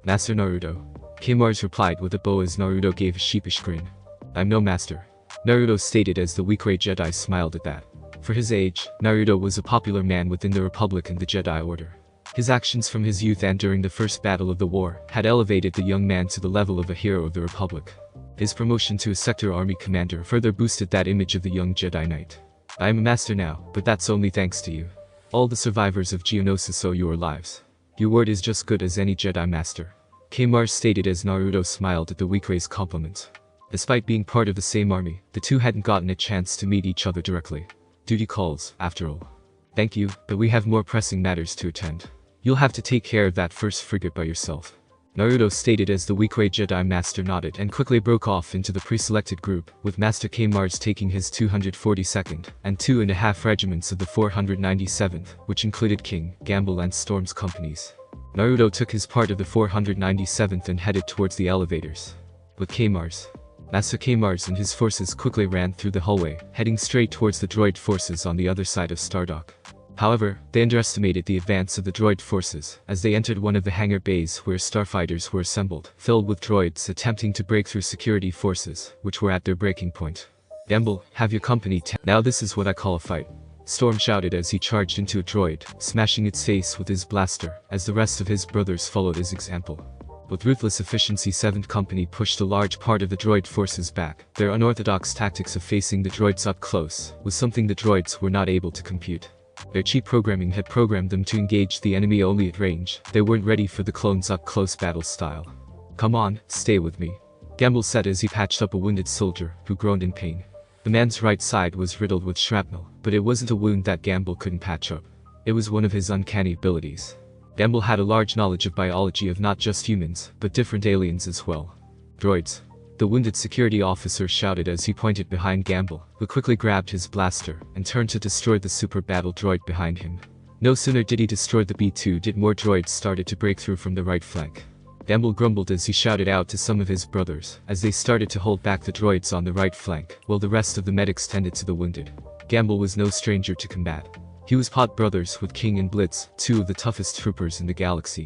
Master Naruto. K-Mars replied with a bow as Naruto gave a sheepish grin. I'm no master. Naruto stated as the weak ray Jedi smiled at that. For his age, Naruto was a popular man within the Republic and the Jedi Order. His actions from his youth and during the first battle of the war had elevated the young man to the level of a hero of the Republic. His promotion to a sector army commander further boosted that image of the young Jedi Knight. I am a master now, but that's only thanks to you. All the survivors of Geonosis owe your lives. Your word is just good as any Jedi Master. K-Mars stated as Naruto smiled at the weak ray's compliment. Despite being part of the same army, the two hadn't gotten a chance to meet each other directly. Duty calls, after all. Thank you, but we have more pressing matters to attend. You'll have to take care of that first frigate by yourself. Naruto stated as the Weequay Jedi Master nodded and quickly broke off into the pre-selected group, with Master K. Mars taking his 242nd and 2.5 regiments of the 497th, which included King, Gamble and Storm's companies. Naruto took his part of the 497th and headed towards the elevators. With K. Mars, Master K. Mars and his forces quickly ran through the hallway, heading straight towards the droid forces on the other side of Stardock. However, they underestimated the advance of the droid forces, as they entered one of the hangar bays where starfighters were assembled, filled with droids attempting to break through security forces, which were at their breaking point. Gamble, have your company now this is what I call a fight. Storm shouted as he charged into a droid, smashing its face with his blaster, as the rest of his brothers followed his example. With ruthless efficiency, 7th Company pushed a large part of the droid forces back. Their unorthodox tactics of facing the droids up close was something the droids were not able to compute. Their cheap programming had programmed them to engage the enemy only at range. They weren't ready for the clones up-close battle style. Come on, stay with me, Gamble said as he patched up a wounded soldier, who groaned in pain. The man's right side was riddled with shrapnel, but it wasn't a wound that Gamble couldn't patch up. It was one of his uncanny abilities. Gamble had a large knowledge of biology of not just humans, but different aliens as well. Droids. The wounded security officer shouted as he pointed behind Gamble, who quickly grabbed his blaster and turned to destroy the super battle droid behind him. No sooner did he destroy the B-2 did more droids started to break through from the right flank. Gamble grumbled as he shouted out to some of his brothers, as they started to hold back the droids on the right flank, while the rest of the medics tended to the wounded. Gamble was no stranger to combat. He was pot brothers with King and Blitz, 2 of the toughest troopers in the galaxy.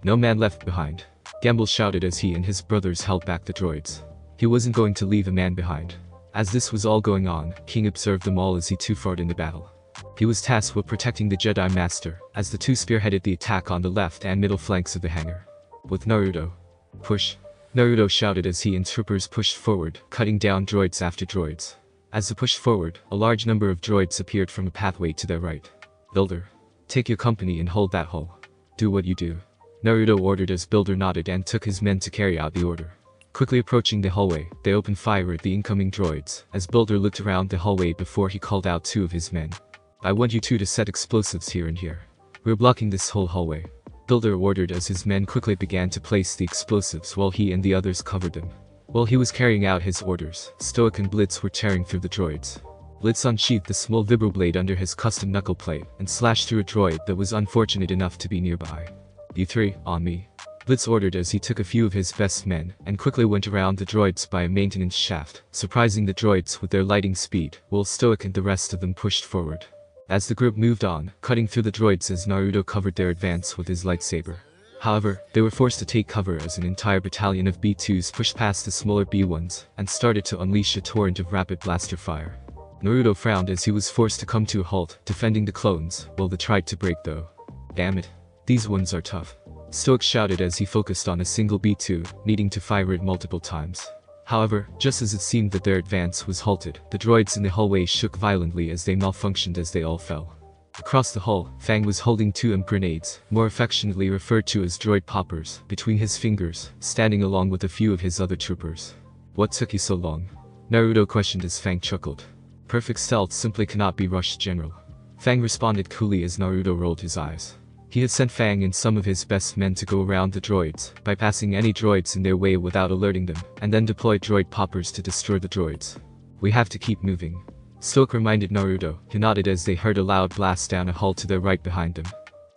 No man left behind, Gamble shouted as he and his brothers held back the droids. He wasn't going to leave a man behind. As this was all going on, King observed them all as he too fought in the battle. He was tasked with protecting the Jedi Master, as the two spearheaded the attack on the left and middle flanks of the hangar. With Naruto. Push. Naruto shouted as he and troopers pushed forward, cutting down droids after droids. As they pushed forward, a large number of droids appeared from a pathway to their right. Builder. Take your company and hold that hull. Do what you do, Naruto ordered as Builder nodded and took his men to carry out the order. Quickly approaching the hallway, they opened fire at the incoming droids, as Builder looked around the hallway before he called out 2 of his men. I want you 2 to set explosives here and here. We're blocking this whole hallway, Builder ordered as his men quickly began to place the explosives while he and the others covered them. While he was carrying out his orders, Stoic and Blitz were tearing through the droids. Blitz unsheathed the small vibroblade under his custom knuckle plate and slashed through a droid that was unfortunate enough to be nearby. You 3, on me, Blitz ordered as he took a few of his best men and quickly went around the droids by a maintenance shaft, surprising the droids with their lightning speed, while Stoic and the rest of them pushed forward. As the group moved on, cutting through the droids as Naruto covered their advance with his lightsaber. However, they were forced to take cover as an entire battalion of B-2s pushed past the smaller B-1s and started to unleash a torrent of rapid blaster fire. Naruto frowned as he was forced to come to a halt, defending the clones, while they tried to break though. Damn it. These ones are tough, Stoic shouted as he focused on a single B-2, needing to fire it multiple times. However, just as it seemed that their advance was halted, the droids in the hallway shook violently as they malfunctioned as they all fell. Across the hall, Fang was holding 2 imp grenades, more affectionately referred to as droid poppers, between his fingers, standing along with a few of his other troopers. What took you so long? Naruto questioned as Fang chuckled. Perfect stealth simply cannot be rushed, General. Fang responded coolly as Naruto rolled his eyes. He had sent Fang and some of his best men to go around the droids, bypassing any droids in their way without alerting them, and then deploy droid poppers to destroy the droids. We have to keep moving, Stoic reminded Naruto, who nodded as they heard a loud blast down a hall to their right behind them.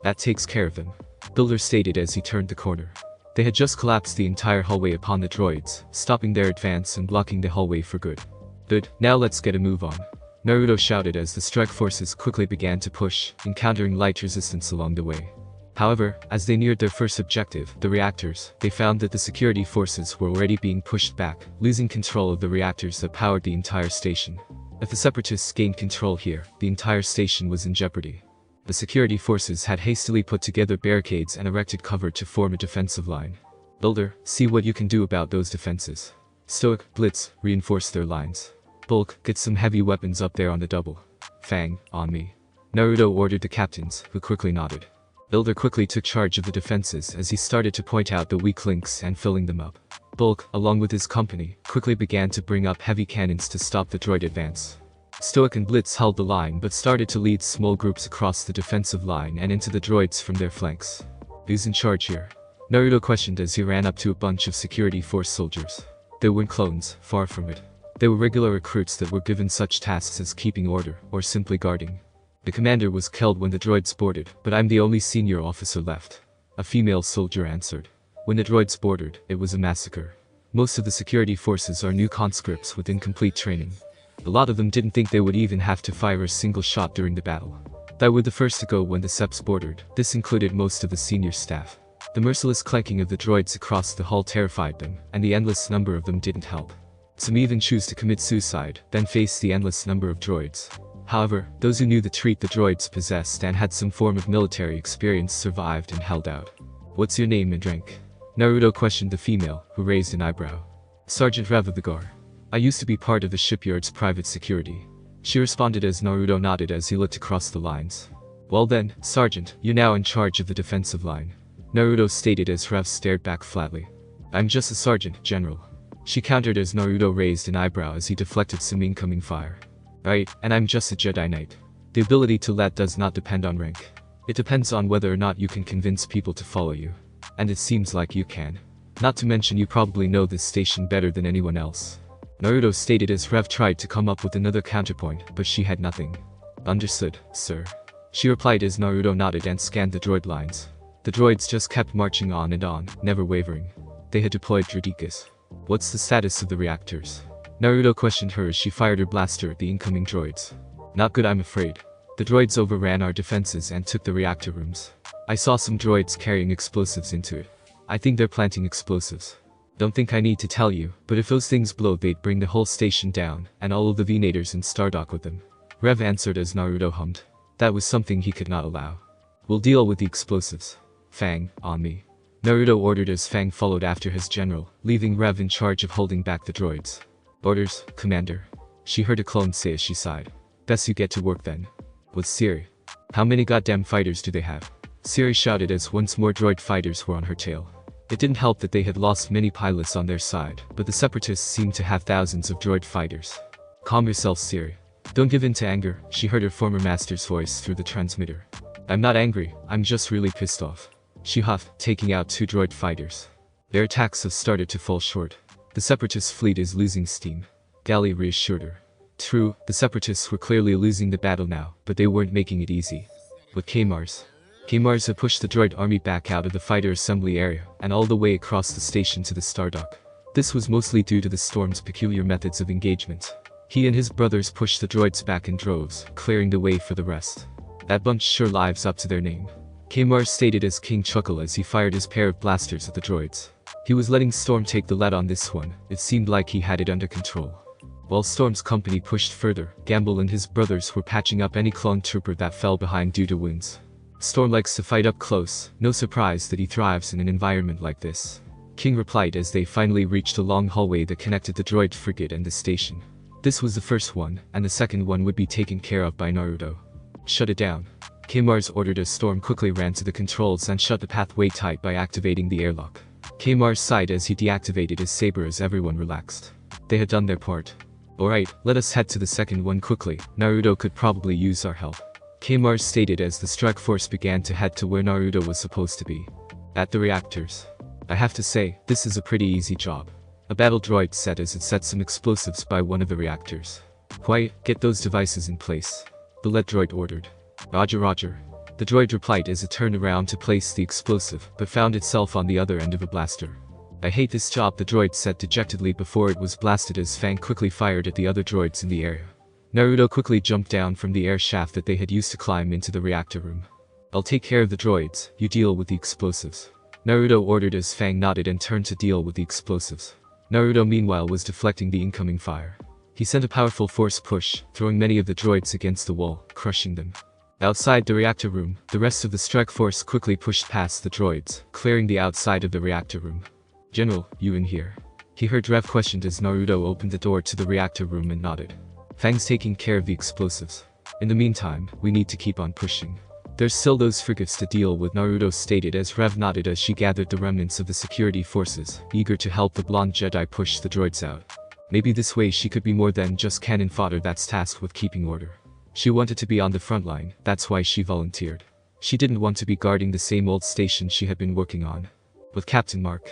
That takes care of them, Builder stated as he turned the corner. They had just collapsed the entire hallway upon the droids, stopping their advance and blocking the hallway for good. Good, now let's get a move on, Naruto shouted as the strike forces quickly began to push, encountering light resistance along the way. However, as they neared their first objective, the reactors, they found that the security forces were already being pushed back, losing control of the reactors that powered the entire station. If the separatists gained control here, the entire station was in jeopardy. The security forces had hastily put together barricades and erected cover to form a defensive line. Builder, see what you can do about those defenses. Stoic, Blitz, reinforce their lines. Bulk, get some heavy weapons up there on the double. Fang, on me, Naruto ordered the captains, who quickly nodded. Builder quickly took charge of the defenses as he started to point out the weak links and filling them up. Bulk, along with his company, quickly began to bring up heavy cannons to stop the droid advance. Stoic and Blitz held the line but started to lead small groups across the defensive line and into the droids from their flanks. Who's in charge here? Naruto questioned as he ran up to a bunch of security force soldiers. They weren't clones, far from it. They were regular recruits that were given such tasks as keeping order, or simply guarding. The commander was killed when the droids boarded, but I'm the only senior officer left. A female soldier answered. When the droids boarded, it was a massacre. Most of the security forces are new conscripts with incomplete training. A lot of them didn't think they would even have to fire a single shot during the battle. They were the first to go when the SEPs boarded. This included most of the senior staff. The merciless clanking of the droids across the hall terrified them, and the endless number of them didn't help. Some even choose to commit suicide, then face the endless number of droids. However, those who knew the trait the droids possessed and had some form of military experience survived and held out. What's your name and rank? Naruto questioned the female, who raised an eyebrow. Sergeant Rev of the Guard. I used to be part of the shipyard's private security. She responded as Naruto nodded as he looked across the lines. Well then, Sergeant, you're now in charge of the defensive line. Naruto stated as Rev stared back flatly. I'm just a sergeant, General. She countered as Naruto raised an eyebrow as he deflected some incoming fire. Right, and I'm just a Jedi Knight. The ability to let does not depend on rank. It depends on whether or not you can convince people to follow you. And it seems like you can. Not to mention you probably know this station better than anyone else. Naruto stated as Rev tried to come up with another counterpoint, but she had nothing. Understood, sir. She replied as Naruto nodded and scanned the droid lines. The droids just kept marching on and on, never wavering. They had deployed Droidekas. What's the status of the reactors? Naruto questioned her as she fired her blaster at the incoming droids. Not good, I'm afraid. The droids overran our defenses and took the reactor rooms. I saw some droids carrying explosives into it. I think they're planting explosives. Don't think I need to tell you, but if those things blow they'd bring the whole station down, and all of the Venators in Stardock with them. Rev answered as Naruto hummed. That was something he could not allow. We'll deal with the explosives. Fang, on me. Naruto ordered as Fang followed after his general, leaving Rev in charge of holding back the droids. Orders, Commander. She heard a clone say as she sighed. Best you get to work then. With Siri. How many goddamn fighters do they have? Siri shouted as once more droid fighters were on her tail. It didn't help that they had lost many pilots on their side, but the separatists seemed to have thousands of droid fighters. Calm yourself, Siri. Don't give in to anger, she heard her former master's voice through the transmitter. I'm not angry, I'm just really pissed off. She huffed, taking out 2 droid fighters. Their attacks have started to fall short. The separatist fleet is losing steam. Gali reassured her. True, the separatists were clearly losing the battle now, but they weren't making it easy. With K-Mars. K-Mars had pushed the droid army back out of the fighter assembly area, and all the way across the station to the Stardock. This was mostly due to the Storm's peculiar methods of engagement. He and his brothers pushed the droids back in droves, clearing the way for the rest. That bunch sure lives up to their name. K-Mars stated as King chuckled as he fired his pair of blasters at the droids. He was letting Storm take the lead on this one, it seemed like he had it under control. While Storm's company pushed further, Gamble and his brothers were patching up any clone trooper that fell behind due to wounds. Storm likes to fight up close, no surprise that he thrives in an environment like this. King replied as they finally reached a long hallway that connected the droid frigate and the station. This was the first one, and the second one would be taken care of by Naruto. Shut it down. K-Mars ordered as Storm quickly ran to the controls and shut the pathway tight by activating the airlock. K-Mars sighed as he deactivated his saber as everyone relaxed. They had done their part. Alright, let us head to the second one quickly, Naruto could probably use our help. K-Mars stated as the strike force began to head to where Naruto was supposed to be. At the reactors. I have to say, this is a pretty easy job. A battle droid said as it set some explosives by one of the reactors. Quiet, get those devices in place. The lead droid ordered. Roger, roger. The droid replied as it turned around to place the explosive, but found itself on the other end of a blaster. I hate this job, the droid said dejectedly before it was blasted as Fang quickly fired at the other droids in the area. Naruto quickly jumped down from the air shaft that they had used to climb into the reactor room. I'll take care of the droids, you deal with the explosives. Naruto ordered as Fang nodded and turned to deal with the explosives. Naruto meanwhile was deflecting the incoming fire. He sent a powerful force push, throwing many of the droids against the wall, crushing them. Outside the reactor room, the rest of the strike force quickly pushed past the droids, clearing the outside of the reactor room. General, you in here? He heard Rev questioned as Naruto opened the door to the reactor room and nodded. Fang's taking care of the explosives. In the meantime, we need to keep on pushing. There's still those frigates to deal with, Naruto stated as Rev nodded as she gathered the remnants of the security forces, eager to help the blonde Jedi push the droids out. Maybe this way she could be more than just cannon fodder that's tasked with keeping order. She wanted to be on the front line, that's why she volunteered. She didn't want to be guarding the same old station she had been working on. With Captain Mark.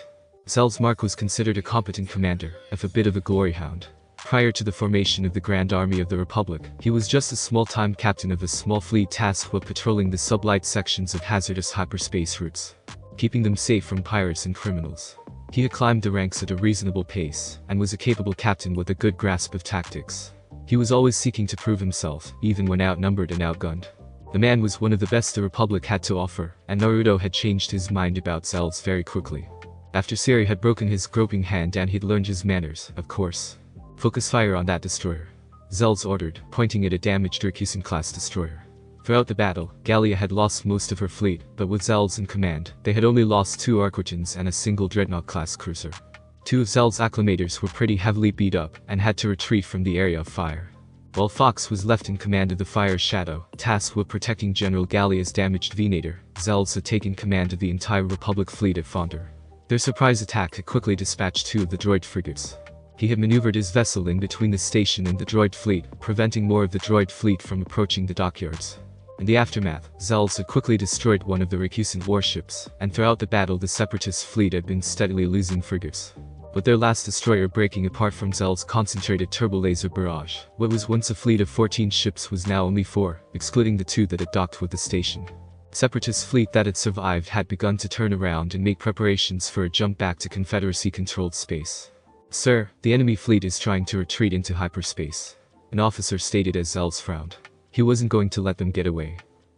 Zell's Mark was considered a competent commander, if a bit of a glory hound. Prior to the formation of the Grand Army of the Republic, he was just a small-time captain of a small fleet tasked with patrolling the sublight sections of hazardous hyperspace routes, keeping them safe from pirates and criminals. He had climbed the ranks at a reasonable pace, and was a capable captain with a good grasp of tactics. He was always seeking to prove himself, even when outnumbered and outgunned. The man was one of the best the Republic had to offer, and Naruto had changed his mind about Zell's very quickly. After Sari had broken his groping hand and he'd learned his manners, of course. Focus fire on that destroyer. Zell's ordered, pointing at a damaged Rikusen-class destroyer. Throughout the battle, Gallia had lost most of her fleet, but with Zell's in command, they had only lost 2 Arquitans and a single Dreadnought-class cruiser. 2 of Zell's acclimators were pretty heavily beat up and had to retreat from the area of fire. While Fox was left in command of the Fire Shadow, tasked with protecting General Gallia's damaged Venator, Zell's had taken command of the entire Republic fleet at Fonder. Their surprise attack had quickly dispatched 2 of the droid frigates. He had maneuvered his vessel in between the station and the droid fleet, preventing more of the droid fleet from approaching the dockyards. In the aftermath, Zell's had quickly destroyed one of the Rikusen warships, and throughout the battle the Separatist fleet had been steadily losing frigates. With their last destroyer breaking apart from Zell's concentrated turbo-laser barrage, what was once a fleet of 14 ships was now only 4, excluding the 2 that had docked with the station. Separatist fleet that had survived had begun to turn around and make preparations for a jump back to Confederacy-controlled space. "Sir, the enemy fleet is trying to retreat into hyperspace," an officer stated as Zell's frowned. He wasn't going to let them get away.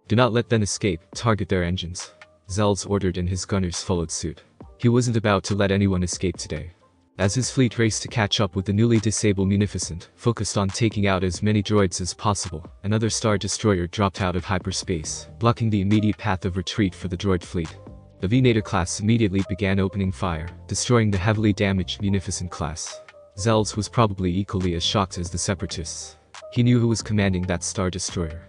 "Do not let them escape, target their engines," Zell's ordered, and his gunners followed suit. He wasn't about to let anyone escape today. As his fleet raced to catch up with the newly disabled Munificent, focused on taking out as many droids as possible, another Star Destroyer dropped out of hyperspace, blocking the immediate path of retreat for the droid fleet. The Venator class immediately began opening fire, destroying the heavily damaged Munificent class. Zell's was probably equally as shocked as the Separatists. He knew who was commanding that Star Destroyer.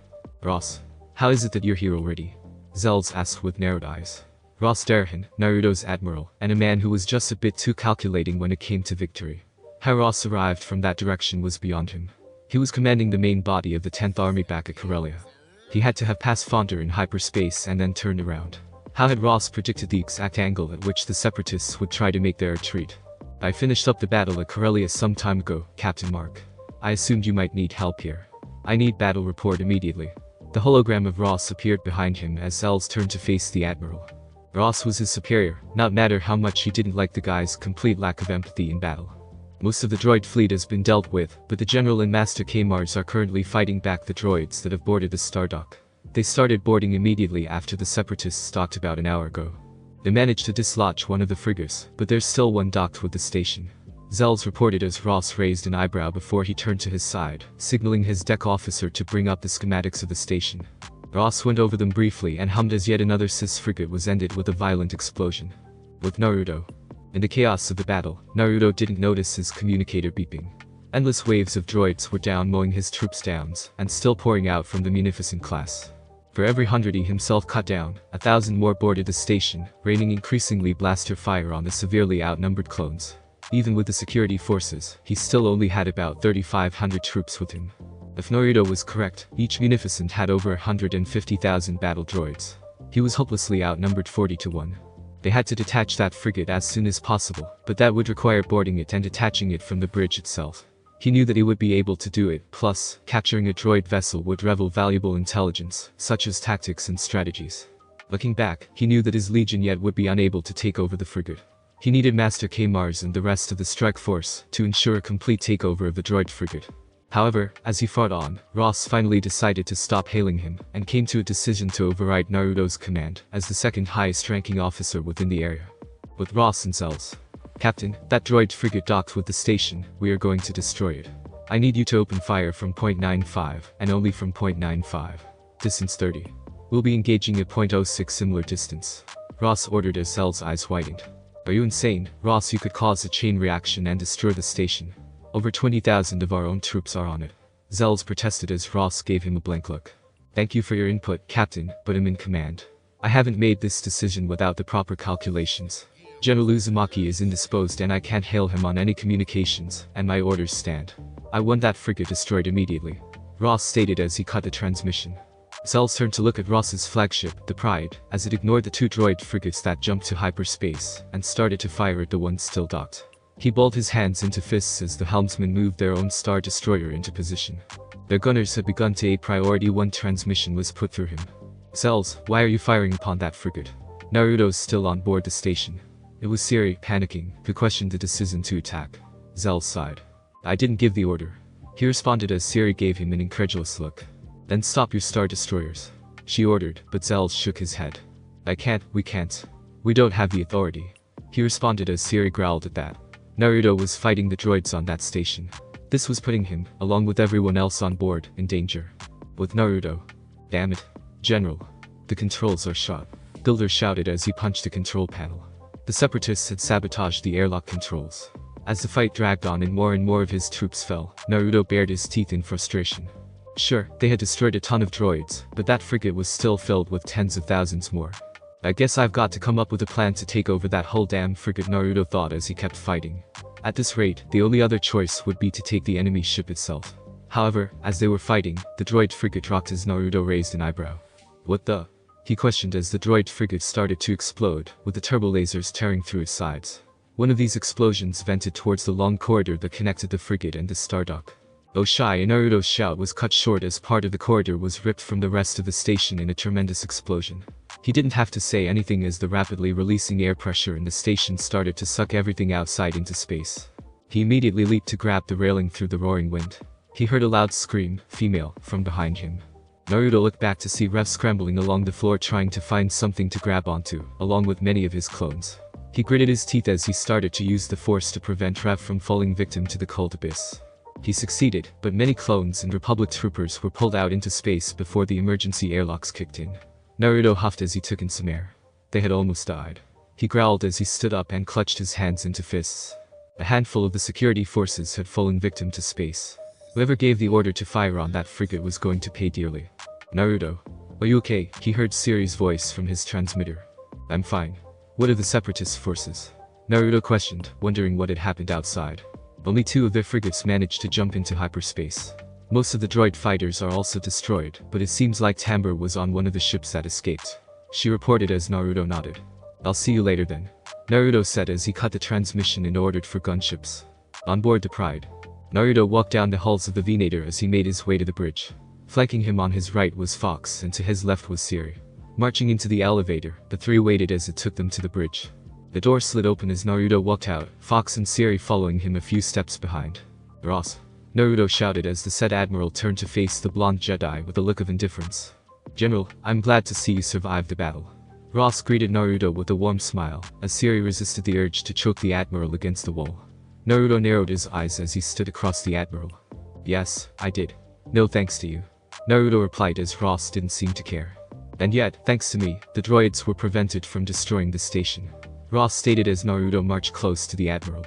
"Ross, how is it that you're here already?" Zell's asked with narrowed eyes. Ross Darahan, Naruto's admiral, and a man who was just a bit too calculating when it came to victory. How Ross arrived from that direction was beyond him. He was commanding the main body of the 10th Army back at Corellia. He had to have passed Fonder in hyperspace and then turned around. How had Ross predicted the exact angle at which the Separatists would try to make their retreat? "I finished up the battle at Corellia some time ago, Captain Mark. I assumed you might need help here. I need battle report immediately." The hologram of Ross appeared behind him as Zell's turned to face the Admiral. Ross was his superior, not matter how much he didn't like the guy's complete lack of empathy in battle. Most of the droid fleet has been dealt with, but the General and Master K-Mars are currently fighting back the droids that have boarded the Stardock. They started boarding immediately after the Separatists docked about an hour ago. They managed to dislodge one of the frigates, but there's still one docked with the station. Zell's reported as Ross raised an eyebrow before he turned to his side, signaling his deck officer to bring up the schematics of the station. Ross went over them briefly and hummed as yet another Cis frigate was ended with a violent explosion. With Naruto. In the chaos of the battle, Naruto didn't notice his communicator beeping. Endless waves of droids were down mowing his troops down, and still pouring out from the Munificent class. For every 100 he himself cut down, 1,000 more boarded the station, raining increasingly blaster fire on the severely outnumbered clones. Even with the security forces, he still only had about 3,500 troops with him. If Naruto was correct, each Munificent had over 150,000 battle droids. He was hopelessly outnumbered 40 to 1. They had to detach that frigate as soon as possible, but that would require boarding it and detaching it from the bridge itself. He knew that he would be able to do it, plus, capturing a droid vessel would reveal valuable intelligence, such as tactics and strategies. Looking back, he knew that his Legion yet would be unable to take over the frigate. He needed Master K-Mars and the rest of the strike force to ensure a complete takeover of the droid frigate. However, as he fought on, Ross finally decided to stop hailing him, and came to a decision to override Naruto's command, as the second highest ranking officer within the area. With Ross and Zell's. "Captain, that droid frigate docked with the station, we are going to destroy it. I need you to open fire from point 95, and only from point 95. Distance 30. We'll be engaging at point 06 similar distance," Ross ordered as Zell's eyes widened. "Are you insane, Ross? You could cause a chain reaction and destroy the station. Over 20,000 of our own troops are on it." Zell's protested as Ross gave him a blank look. "Thank you for your input, Captain, but I'm in command. I haven't made this decision without the proper calculations. General Uzumaki is indisposed and I can't hail him on any communications, and my orders stand. I want that frigate destroyed immediately," Ross stated as he cut the transmission. Zell's turned to look at Ross's flagship, the Pride, as it ignored the two droid frigates that jumped to hyperspace and started to fire at the one still docked. He balled his hands into fists as the helmsmen moved their own Star Destroyer into position. Their gunners had begun to aid. Priority 1 transmission was put through him. Zells, why are you firing upon that frigate? Naruto's still on board the station. It was Siri, panicking, who questioned the decision to attack. Zell sighed. I didn't give the order. He responded as Siri gave him an incredulous look. Then stop your Star Destroyers, she ordered, but Zell shook his head. We can't. We don't have the authority. He responded as Siri growled at that. Naruto was fighting the droids on that station. This was putting him, along with everyone else on board, in danger. With Naruto. Damn it. General. The controls are shot. Builder shouted as he punched the control panel. The Separatists had sabotaged the airlock controls. As the fight dragged on and more of his troops fell, Naruto bared his teeth in frustration. Sure, they had destroyed a ton of droids, but that frigate was still filled with tens of thousands more. I guess I've got to come up with a plan to take over that whole damn frigate, Naruto thought as he kept fighting. At this rate, the only other choice would be to take the enemy ship itself. However, as they were fighting, the droid frigate rocked as Naruto raised an eyebrow. What the? He questioned as the droid frigate started to explode, with the turbo lasers tearing through its sides. One of these explosions vented towards the long corridor that connected the frigate and the Stardock. Oshai, Naruto's shout was cut short as part of the corridor was ripped from the rest of the station in a tremendous explosion. He didn't have to say anything as the rapidly releasing air pressure in the station started to suck everything outside into space. He immediately leaped to grab the railing through the roaring wind. He heard a loud scream, female, from behind him. Naruto looked back to see Rev scrambling along the floor trying to find something to grab onto, along with many of his clones. He gritted his teeth as he started to use the force to prevent Rev from falling victim to the cold abyss. He succeeded, but many clones and Republic troopers were pulled out into space before the emergency airlocks kicked in. Naruto huffed as he took in some air. They had almost died. He growled as he stood up and clutched his hands into fists. A handful of the security forces had fallen victim to space. Whoever gave the order to fire on that frigate was going to pay dearly. Naruto. Are you okay? He heard Siri's voice from his transmitter. I'm fine. What are the Separatist forces? Naruto questioned, wondering what had happened outside. Only 2 of their frigates managed to jump into hyperspace. Most of the droid fighters are also destroyed, but it seems like Tamber was on one of the ships that escaped. She reported as Naruto nodded. I'll see you later then. Naruto said as he cut the transmission and ordered for gunships. On board the Pride. Naruto walked down the hulls of the Venator as he made his way to the bridge. Flanking him on his right was Fox and to his left was Siri. Marching into the elevator, the 3 waited as it took them to the bridge. The door slid open as Naruto walked out, Fox and Siri following him a few steps behind. Ross. Naruto shouted as the said admiral turned to face the blonde Jedi with a look of indifference. General, I'm glad to see you survived the battle. Ross greeted Naruto with a warm smile, as Siri resisted the urge to choke the admiral against the wall. Naruto narrowed his eyes as he stood across the admiral. Yes, I did. No thanks to you. Naruto replied as Ross didn't seem to care. And yet, thanks to me, the droids were prevented from destroying the station. Ross stated as Naruto marched close to the admiral.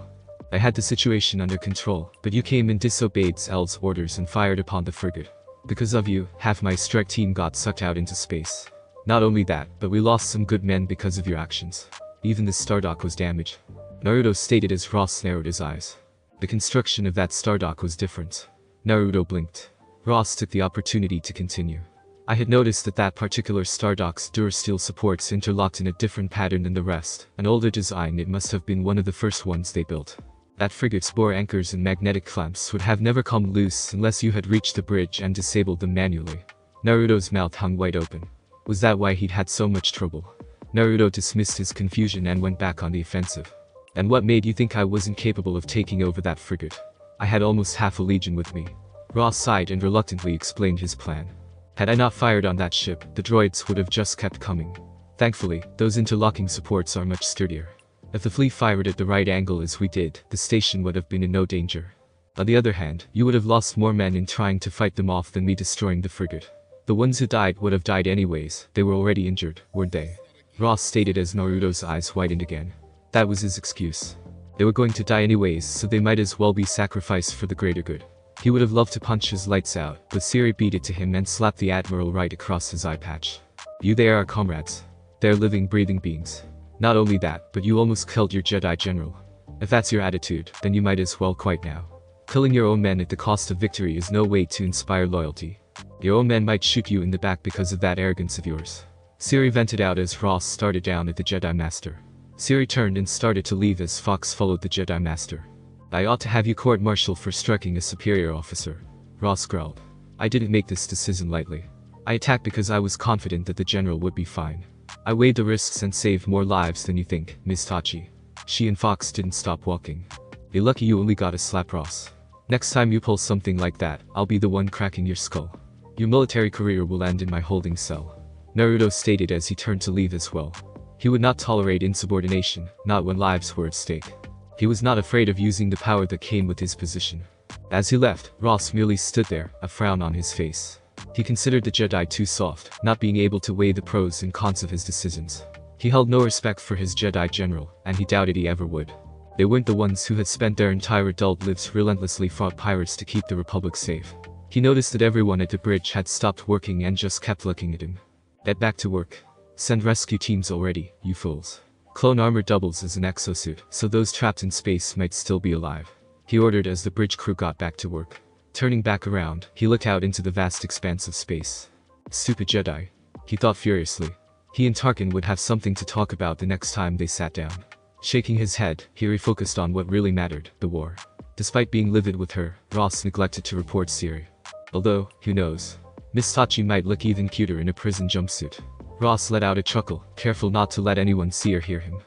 I had the situation under control, but you came and disobeyed Zell's orders and fired upon the frigate. Because of you, half my strike team got sucked out into space. Not only that, but we lost some good men because of your actions. Even the Stardock was damaged. Naruto stated as Ross narrowed his eyes. The construction of that Stardock was different. Naruto blinked. Ross took the opportunity to continue. I had noticed that particular Stardock's Durasteel supports interlocked in a different pattern than the rest, an older design. It must have been one of the first ones they built. That frigate's bore anchors and magnetic clamps would have never come loose unless you had reached the bridge and disabled them manually. Naruto's mouth hung wide open. Was that why he'd had so much trouble? Naruto dismissed his confusion and went back on the offensive. And what made you think I wasn't capable of taking over that frigate? I had almost half a legion with me. Ross sighed and reluctantly explained his plan. Had I not fired on that ship, the droids would have just kept coming. Thankfully, those interlocking supports are much sturdier. If the fleet fired at the right angle as we did, the station would have been in no danger. On the other hand, you would have lost more men in trying to fight them off than me destroying the frigate. The ones who died would have died anyways, they were already injured, weren't they? Ross stated as Naruto's eyes widened again. That was his excuse. They were going to die anyways, so they might as well be sacrificed for the greater good. He would have loved to punch his lights out, but Siri beat it to him and slapped the admiral right across his eye patch. You they are comrades. They're living, breathing beings. Not only that, but you almost killed your Jedi general. If that's your attitude, then you might as well quit now. Killing your own men at the cost of victory is no way to inspire loyalty. Your own men might shoot you in the back because of that arrogance of yours. Siri vented out as Ross started down at the Jedi Master. Siri turned and started to leave as Fox followed the Jedi Master. I ought to have you court-martialed for striking a superior officer, Ross growled. I didn't make this decision lightly. I attacked because I was confident that the general would be fine. I weighed the risks and saved more lives than you think, Ms. Tachi. She and Fox didn't stop walking. You're lucky you only got a slap, Ross. Next time you pull something like that, I'll be the one cracking your skull. Your military career will end in my holding cell, Naruto stated as he turned to leave as well. He would not tolerate insubordination, not when lives were at stake. He was not afraid of using the power that came with his position. As he left, Ross merely stood there, a frown on his face. He considered the Jedi too soft, not being able to weigh the pros and cons of his decisions. He held no respect for his Jedi general, and he doubted he ever would. They weren't the ones who had spent their entire adult lives relentlessly fought pirates to keep the Republic safe. He noticed that everyone at the bridge had stopped working and just kept looking at him. Get back to work. Send rescue teams already, you fools. Clone armor doubles as an exosuit, so those trapped in space might still be alive, he ordered as the bridge crew got back to work. Turning back around, he looked out into the vast expanse of space. Stupid Jedi, he thought furiously. He and Tarkin would have something to talk about the next time they sat down. Shaking his head, he refocused on what really mattered, the war. Despite being livid with her, Ross neglected to report Siri. Although, who knows? Miss Tachi might look even cuter in a prison jumpsuit. Ross let out a chuckle, careful not to let anyone see or hear him.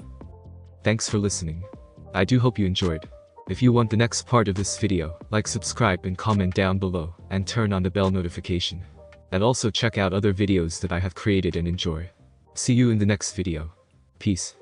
Thanks for listening. I do hope you enjoyed. If you want the next part of this video, like, subscribe and comment down below, and turn on the bell notification. And also check out other videos that I have created and enjoy. See you in the next video. Peace.